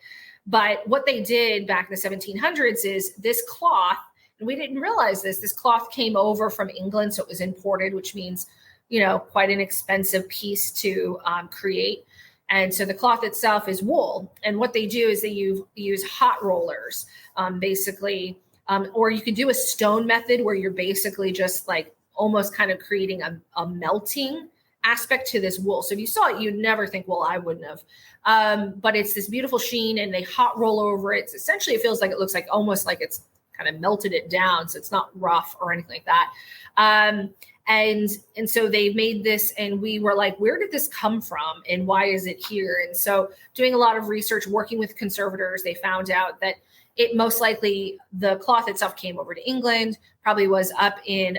Speaker 3: But what they did back in the 1700s is this cloth, and we didn't realize this cloth came over from England. So it was imported, which means, quite an expensive piece to create. And so the cloth itself is wool. And what they do is they use hot rollers, basically. Or you could do a stone method where you're basically just like almost kind of creating a melting aspect to this wool. So if you saw it, you'd never think, well, I wouldn't have. But it's this beautiful sheen and they hot roll over it. So essentially, it feels like it looks like almost like it's kind of melted it down. So it's not rough or anything like that. And so they made this and we were like, where did this come from? And why is it here? And so doing a lot of research, working with conservators, they found out that it most likely, the cloth itself came over to England, probably was up in,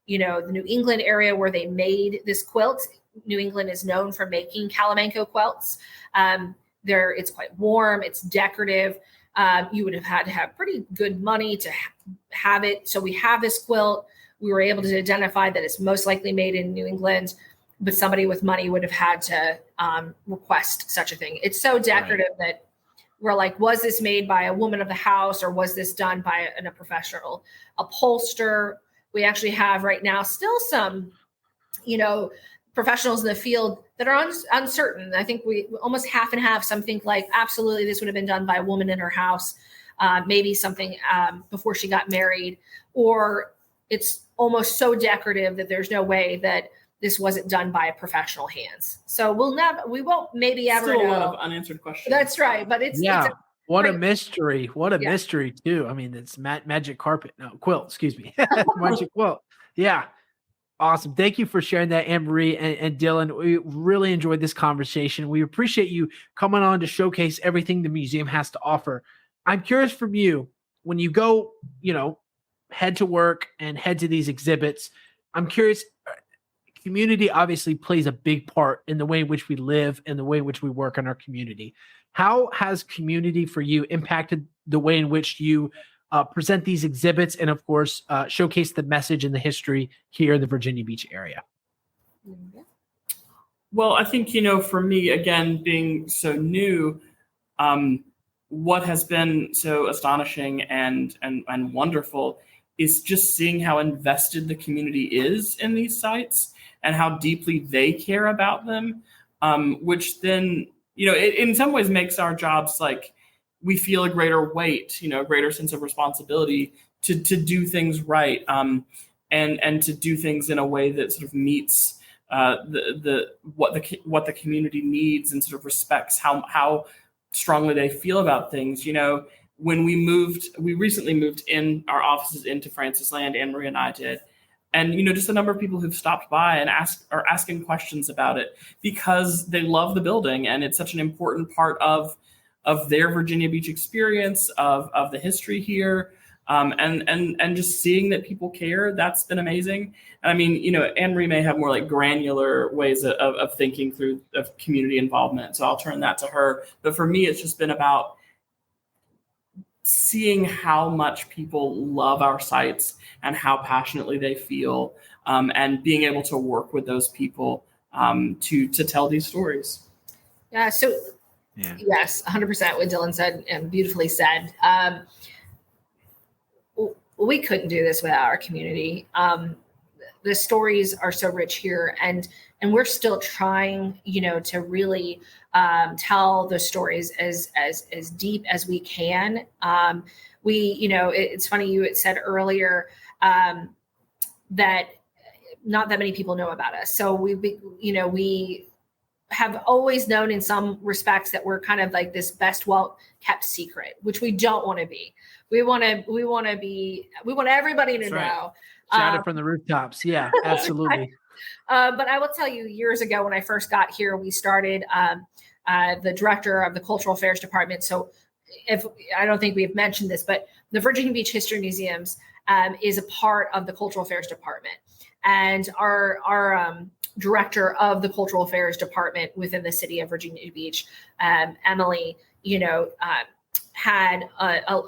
Speaker 3: the New England area where they made this quilt. New England is known for making Calamanco quilts. It's quite warm, it's decorative. You would have had to have pretty good money to have it. So we have this quilt. We were able to identify that it's most likely made in New England, but somebody with money would have had to request such a thing. It's so decorative that we're like, was this made by a woman of the house or was this done by a professional upholsterer? We actually have right now still some, professionals in the field that are uncertain. I think we almost half and half. Some think like, absolutely, this would have been done by a woman in her house. maybe something before she got married, or it's almost so decorative that there's no way that this wasn't done by a professional hands. So we won't maybe ever
Speaker 2: Still
Speaker 3: know.
Speaker 2: a lot of unanswered questions.
Speaker 3: That's right. But it's
Speaker 1: what a mystery. What a mystery too. I mean, it's magic carpet. No, quilt, excuse me. Magic quilt. Yeah. Awesome. Thank you for sharing that, Annmarie and Dylan. We really enjoyed this conversation. We appreciate you coming on to showcase everything the museum has to offer. I'm curious from you, when you go, head to work and head to these exhibits, I'm curious, community obviously plays a big part in the way in which we live and the way in which we work in our community. How has community for you impacted the way in which you present these exhibits and, of course, showcase the message and the history here in the Virginia Beach area?
Speaker 2: Well, I think, for me, again, being so new, what has been so astonishing and wonderful is just seeing how invested the community is in these sites and how deeply they care about them, which then, it in some ways makes our jobs like we feel a greater weight, a greater sense of responsibility to do things right, and to do things in a way that sort of meets what the community needs and sort of respects how strongly they feel about things. When we recently moved in our offices into Francis Land, Annmarie and I did. And, just the number of people who've stopped by and are asking questions about it because they love the building. And it's such an important part of their Virginia Beach experience, of the history here. And just seeing that people care, that's been amazing. And I mean, Annmarie may have more like granular ways of thinking through of community involvement. So I'll turn that to her. But for me, it's just been about seeing how much people love our sites and how passionately they feel, and being able to work with those people to tell these stories.
Speaker 3: Yeah. So yes, 100% what Dylan said and beautifully said. We couldn't do this without our community. The stories are so rich here, and we're still trying, to really tell the stories as deep as we can. It's funny, you had said earlier that not that many people know about us. So we have always known in some respects that we're kind of like this best well kept secret, which we don't want to be. We want everybody to know.
Speaker 1: Shout it from the rooftops. Yeah, absolutely.
Speaker 3: But I will tell you, years ago when I first got here, we started the director of the Cultural Affairs Department. So if I don't think we've mentioned this, but the Virginia Beach History Museums is a part of the Cultural Affairs Department. And our director of the Cultural Affairs Department within the city of Virginia Beach, Emily, had a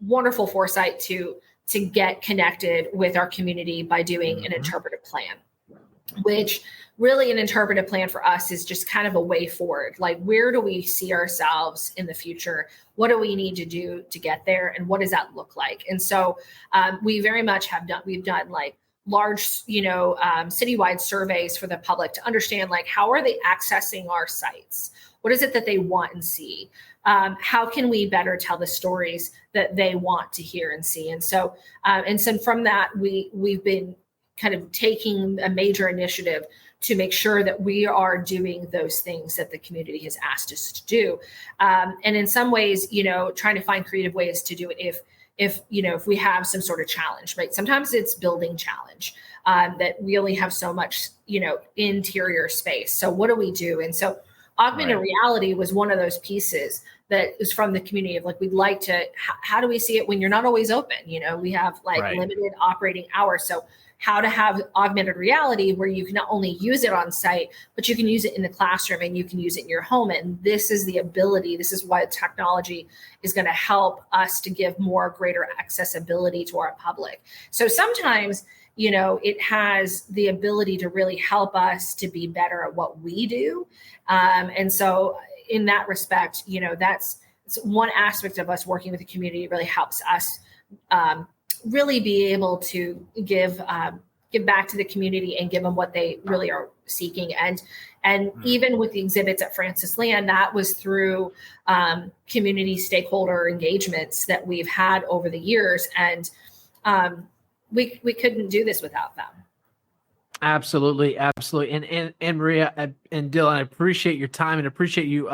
Speaker 3: wonderful foresight to get connected with our community by doing an interpretive plan, which really an interpretive plan for us is just kind of a way forward. Like, where do we see ourselves in the future? What do we need to do to get there? And what does that look like? And so we very much we've done like large, citywide surveys for the public to understand, like, how are they accessing our sites? What is it that they want and see? How can we better tell the stories that they want to hear and see? And so from that, we've been kind of taking a major initiative to make sure that we are doing those things that the community has asked us to do. And in some ways, trying to find creative ways to do it if we have some sort of challenge, right? Sometimes it's building challenge that we only have so much, interior space. So what do we do? And so augmented reality was one of those pieces that is from the community of like, we'd like to, how do we see it when you're not always open? We have limited operating hours. So how to have augmented reality where you can not only use it on site, but you can use it in the classroom and you can use it in your home. And this is the ability, this is why technology is going to help us to give greater accessibility to our public. So sometimes, it has the ability to really help us to be better at what we do. And so in that respect, that's one aspect of us working with the community. It really helps us really be able to give back to the community and give them what they really are seeking. And even with the exhibits at Francis Land, that was through community stakeholder engagements that we've had over the years. And we couldn't do this without them.
Speaker 1: Absolutely. And Maria and Dylan, I appreciate your time and appreciate you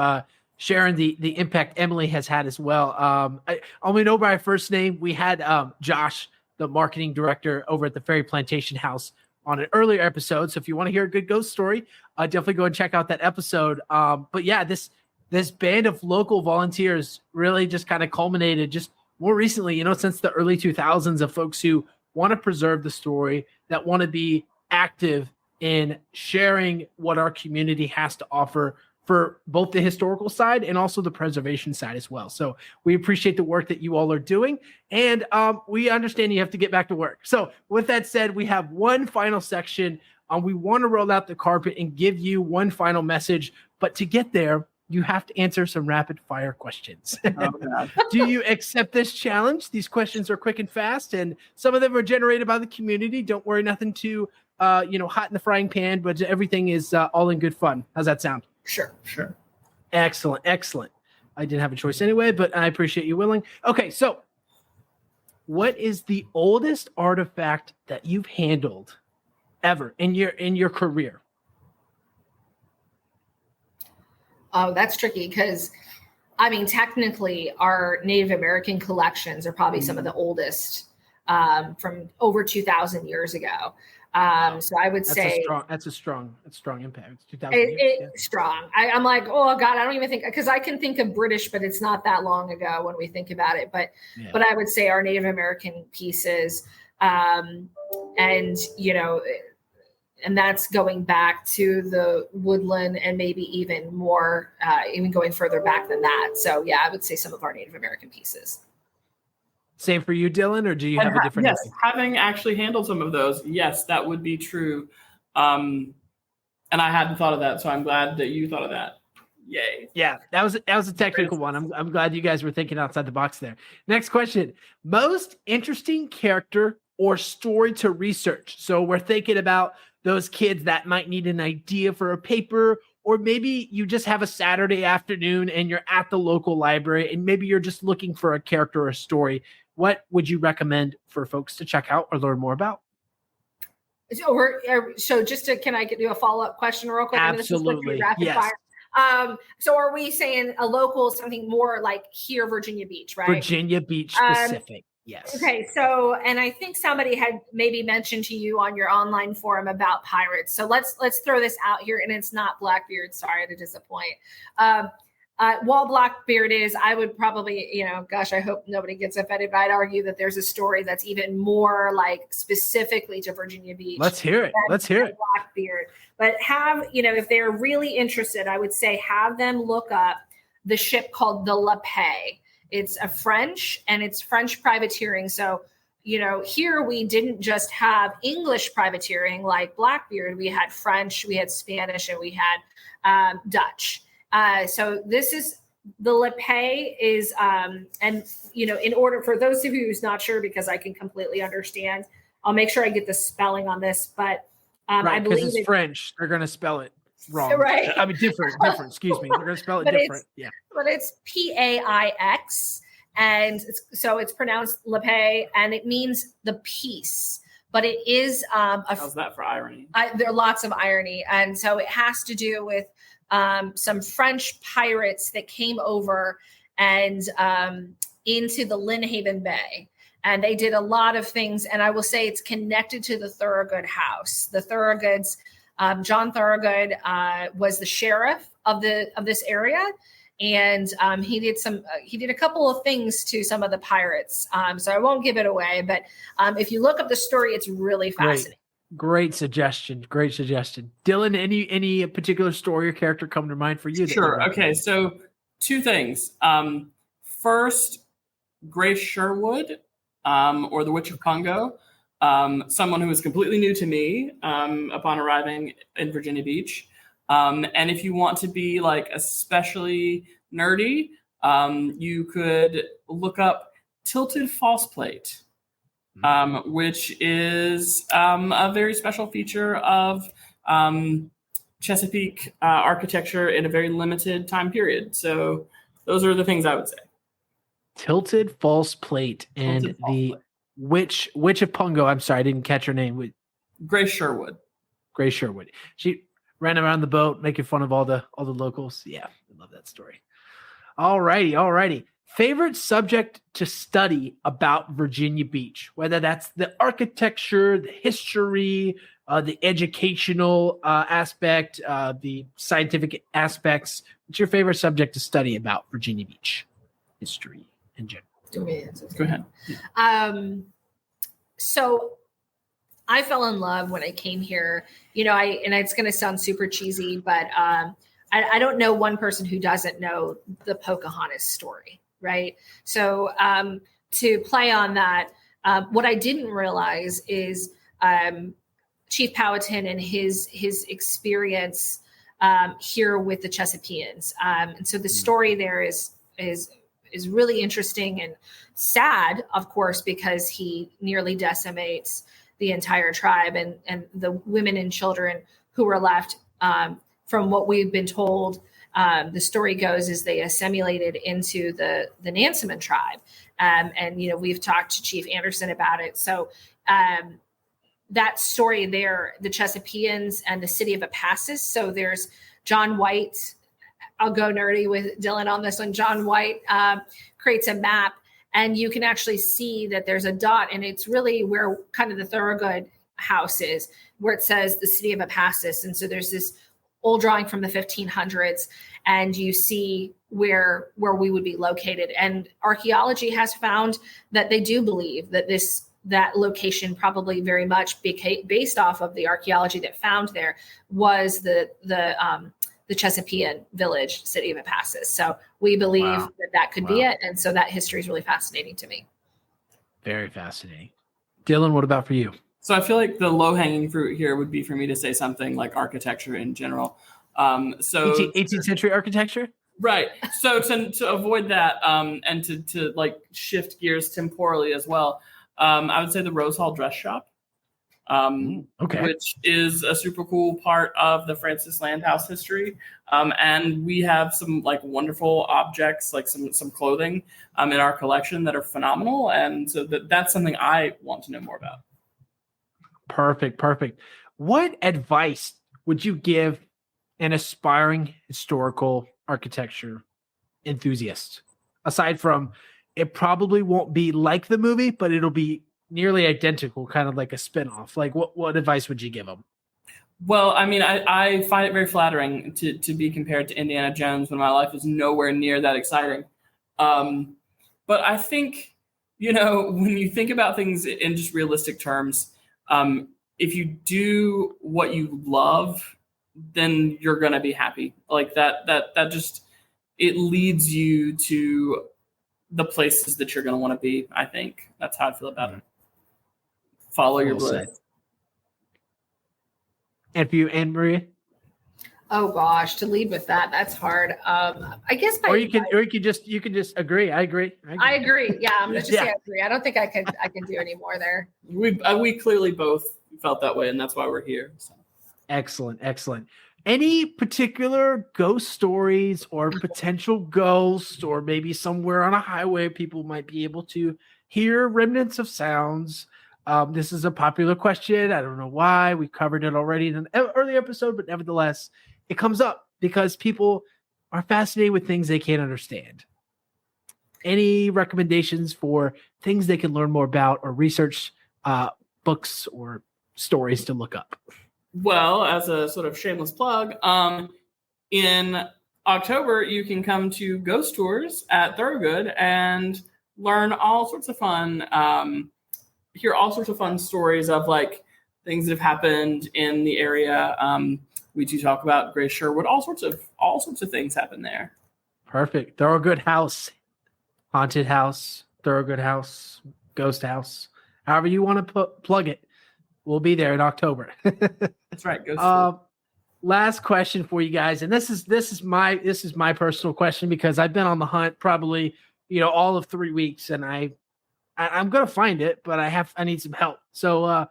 Speaker 1: sharing the impact Emily has had as well. I only know by first name. We had Josh, the marketing director over at the Fairy Plantation House, on an earlier episode. So if you want to hear a good ghost story, definitely go and check out that episode. But yeah, this band of local volunteers really just kind of culminated just more recently, since the early 2000s, of folks who want to preserve the story, that want to be active in sharing what our community has to offer for both the historical side and also the preservation side as well. So we appreciate the work that you all are doing, and we understand you have to get back to work. So with that said, we have one final section. We want to roll out the carpet and give you one final message, but to get there, you have to answer some rapid fire questions.
Speaker 2: Oh,
Speaker 1: Do you accept this challenge? These questions are quick and fast, and some of them are generated by the community. Don't worry, nothing too hot in the frying pan, but everything is all in good fun. How's that sound?
Speaker 2: Sure.
Speaker 1: Excellent. I didn't have a choice anyway, but I appreciate you willing. Okay, so what is the oldest artifact that you've handled ever in your career?
Speaker 3: Oh, that's tricky because, technically our Native American collections are probably some of the oldest from over 2,000 years ago. So I would say
Speaker 1: that's a strong impact. It's 2,000 years.
Speaker 3: It's strong. I'm like, oh God, I don't even think, because I can think of British, but it's not that long ago when we think about it. But I would say our Native American pieces, and that's going back to the woodland and maybe even more, even going further back than that. So yeah, I would say some of our Native American pieces.
Speaker 1: Same for you, Dylan, or do you have a different?
Speaker 2: Yes, having actually handled some of those, yes, that would be true. And I hadn't thought of that, so I'm glad that you thought of that. Yay.
Speaker 1: Yeah, that was a technical one. I'm glad you guys were thinking outside the box there. Next question. Most interesting character or story to research. So we're thinking about those kids that might need an idea for a paper, or maybe you just have a Saturday afternoon and you're at the local library and maybe you're just looking for a character or a story. What would you recommend for folks to check out or learn more about?
Speaker 3: So can I do a follow-up question real quick?
Speaker 1: Absolutely. Yes.
Speaker 3: Fire. So are we saying a local, something more like here, Virginia Beach, right?
Speaker 1: Virginia Beach specific. Yes.
Speaker 3: Okay. So, and I think somebody had maybe mentioned to you on your online forum about pirates. So let's throw this out here, and it's not Blackbeard. Sorry to disappoint. While Blackbeard is, I would probably, I hope nobody gets offended, but I'd argue that there's a story that's even more like specifically to Virginia Beach.
Speaker 1: Let's hear it.
Speaker 3: Blackbeard. But if they're really interested, I would say have them look up the ship called the La Paix. It's French privateering. So, here we didn't just have English privateering like Blackbeard. We had French, we had Spanish, and we had Dutch. So this is the La Paix is, in order for those of you who's not sure, because I can completely understand, I'll make sure I get the spelling on this, but I believe
Speaker 1: it's French. They're going to spell it wrong.
Speaker 3: Right.
Speaker 1: I mean, different. Excuse me. They're going to spell it different. Yeah.
Speaker 3: But it's Paix, and it's pronounced La Paix, and it means the peace. But it is
Speaker 2: how's that for irony?
Speaker 3: There are lots of irony, and so it has to do with some French pirates that came over and into the Lynnhaven Bay. And they did a lot of things. And I will say it's connected to the Thorogood house. The Thorogoods, John Thorogood was the sheriff of this area. And he did a couple of things to some of the pirates. So I won't give it away, but if you look up the story, it's really fascinating.
Speaker 1: Great suggestion. Dylan, any particular story or character come to mind for you?
Speaker 2: Sure. Okay. So 2 things. First, Grace Sherwood, or the Witch of Congo, someone who was completely new to me upon arriving in Virginia Beach. And if you want to be like especially nerdy, you could look up Tilted False Plate, which is a very special feature of Chesapeake architecture in a very limited time period. So those are the things I would say.
Speaker 1: Tilted false plate and
Speaker 2: Tilted false
Speaker 1: the
Speaker 2: plate.
Speaker 1: witch of Pungo. I'm sorry, I didn't catch her name.
Speaker 2: Grace Sherwood.
Speaker 1: Grace Sherwood. She ran around the boat making fun of all the locals. Yeah, I love that story. All righty. Favorite subject to study about Virginia Beach, whether that's the architecture, the history, the educational aspect, the scientific aspects. What's your favorite subject to study about Virginia Beach history in general?
Speaker 2: Go ahead.
Speaker 3: So I fell in love when I came here, and it's going to sound super cheesy, but I don't know one person who doesn't know the Pocahontas story, right? So to play on that, what I didn't realize is Chief Powhatan and his experience here with the Chesapeakeans. And so the story there is really interesting and sad, of course, because he nearly decimates the entire tribe, and the women and children who were left, from what we've been told, the story goes is they assimilated into the Nansemond tribe. And we've talked to Chief Anderson about it. So that story there, the Chesapeakeans and the city of Apassus. So there's John White. I'll go nerdy with Dylan on this one. John White creates a map, and you can actually see that there's a dot, and it's really where kind of the Thorogood house is, where it says the city of Apassus. And so there's this old drawing from the 1500s, and you see where we would be located. And archaeology has found that they do believe that location, probably very much based off of the archaeology that found there, was the Chesapeake village, city of Apassus. So we believe that could be it. And so that history is really fascinating to me.
Speaker 1: Very fascinating. Dylan, what about for you?
Speaker 2: So I feel like the low-hanging fruit here would be for me to say something like architecture in general.
Speaker 1: 18th century architecture?
Speaker 2: Right. So to avoid that and to like shift gears temporally as well, I would say the Rose Hall Dress Shop, which is a super cool part of the Francis Land House history. And we have some like wonderful objects, like some clothing in our collection that are phenomenal. And so that's something I want to know more about.
Speaker 1: Perfect. What advice would you give an aspiring historical architecture enthusiast? Aside from, it probably won't be like the movie, but it'll be nearly identical, kind of like a spinoff. Like what advice would you give them?
Speaker 2: Well, I mean, I find it very flattering to be compared to Indiana Jones when my life is nowhere near that exciting. But I think, when you think about things in just realistic terms, if you do what you love, then you're going to be happy. Like that just, it leads you to the places that you're going to want to be. I think that's how I feel about it. Follow your bliss.
Speaker 1: And for you, Annmarie?
Speaker 3: Oh gosh, to lead with that's hard. I guess
Speaker 1: you can just agree. I agree.
Speaker 3: Yeah, I'm gonna just say I agree. I don't think I can do any more there.
Speaker 2: We clearly both felt that way, and that's why we're here. So.
Speaker 1: Excellent. Any particular ghost stories or potential ghosts, or maybe somewhere on a highway people might be able to hear remnants of sounds? This is a popular question. I don't know why. We covered it already in an early episode, but nevertheless, it comes up because people are fascinated with things they can't understand. Any recommendations for things they can learn more about or research, books or stories to look up?
Speaker 2: Well, as a sort of shameless plug, in October, you can come to ghost tours at Thorogood and learn all sorts of fun, hear all sorts of fun stories of like things that have happened in the area. We do talk about Grace Sherwood, all sorts of things happen there.
Speaker 1: Perfect. Thorogood House, haunted house, Thorogood House, ghost house, however you want to plug it. We'll be there in October.
Speaker 2: That's right. Ghost
Speaker 1: last question for you guys, and this is my personal question because I've been on the hunt probably all of 3 weeks, and I'm gonna find it, but I need some help. So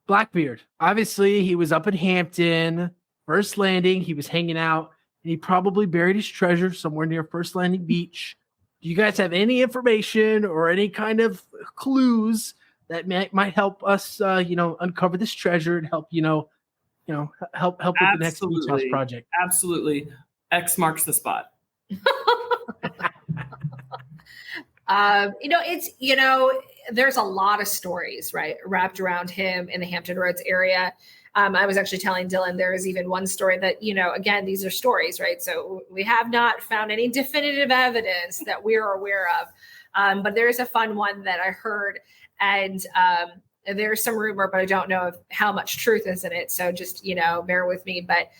Speaker 1: Blackbeard, obviously he was up in Hampton, First Landing. He was hanging out, and he probably buried his treasure somewhere near First Landing Beach. Do you guys have any information or any kind of clues that might help us, uncover this treasure and help, help with the next beach house project?
Speaker 2: Absolutely. X marks the spot.
Speaker 3: There's a lot of stories, right, wrapped around him in the Hampton Roads area. I was actually telling Dylan there is even one story that, again, these are stories, right? So we have not found any definitive evidence that we're aware of. But there is a fun one that I heard, and there's some rumor, but I don't know how much truth is in it. So just, bear with me. But,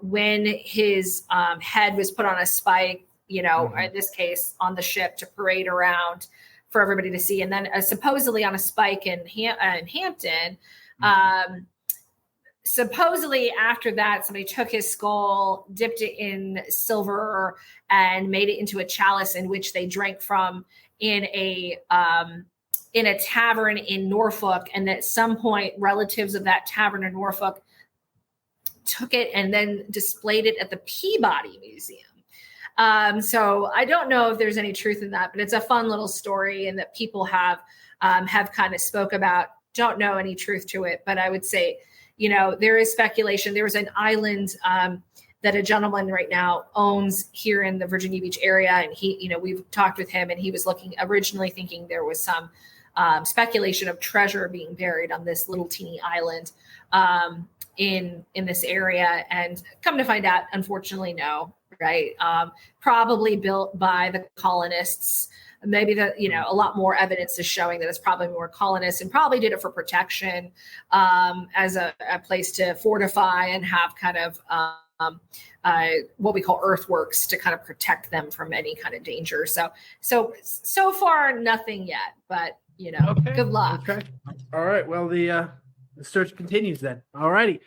Speaker 3: when his head was put on a spike, in this case on the ship to parade around for everybody to see. And then supposedly on a spike in Hampton, supposedly after that, somebody took his skull, dipped it in silver, and made it into a chalice in which they drank from in a tavern in Norfolk. And at some point, relatives of that tavern in Norfolk took it and then displayed it at the Peabody Museum. So I don't know if there's any truth in that, but it's a fun little story, and that people have kind of spoke about. Don't know any truth to it, but I would say, there is speculation. There was an island that a gentleman right now owns here in the Virginia Beach area, and he, we've talked with him, and he was originally thinking there was some speculation of treasure being buried on this little teeny island in this area, and come to find out, unfortunately, no. Right. Probably built by the colonists. Maybe a lot more evidence is showing that it's probably more colonists, and probably did it for protection, as a place to fortify and have kind of what we call earthworks to kind of protect them from any kind of danger. So far, nothing yet, but
Speaker 1: Okay.
Speaker 3: Good luck.
Speaker 1: Okay. All right. Well, the search continues then. All righty.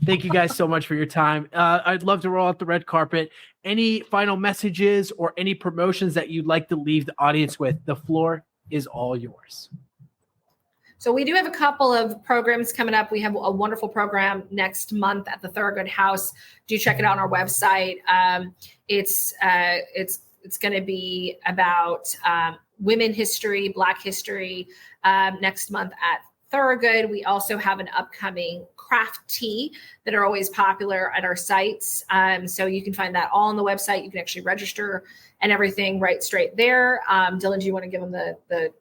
Speaker 1: Thank you guys so much for your time. I'd love to roll out the red carpet. Any final messages or any promotions that you'd like to leave the audience with? The floor is all yours.
Speaker 3: So we do have a couple of programs coming up. We have a wonderful program next month at the Thorogood House. Do check it out on our website. It's going to be about women history, Black history next month at Thorogood. We also have an upcoming craft tea that are always popular at our sites. So you can find that all on the website. You can actually register and everything right straight there. Dylan, do you want to give them the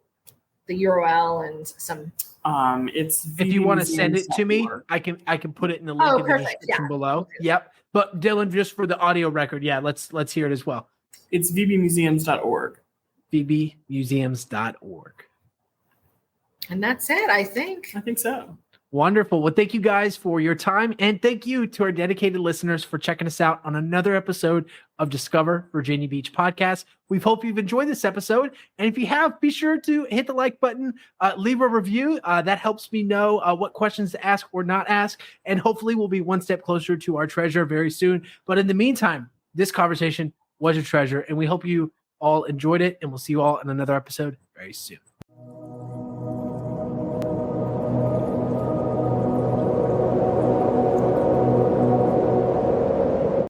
Speaker 3: URL and some?
Speaker 2: It's
Speaker 1: if you want to send it to me, I can put it in the link in the description below. Yep. But Dylan, just for the audio record, let's hear it as well.
Speaker 2: It's vbmuseums.org.
Speaker 1: vbmuseums.org.
Speaker 3: And that's it, I think.
Speaker 2: I think so.
Speaker 1: Wonderful. Well, thank you guys for your time. And thank you to our dedicated listeners for checking us out on another episode of Discover Virginia Beach Podcast. We hope you've enjoyed this episode. And if you have, be sure to hit the like button, leave a review. That helps me know what questions to ask or not ask. And hopefully we'll be one step closer to our treasure very soon. But in the meantime, this conversation was a treasure. And we hope you all enjoyed it. And we'll see you all in another episode very soon.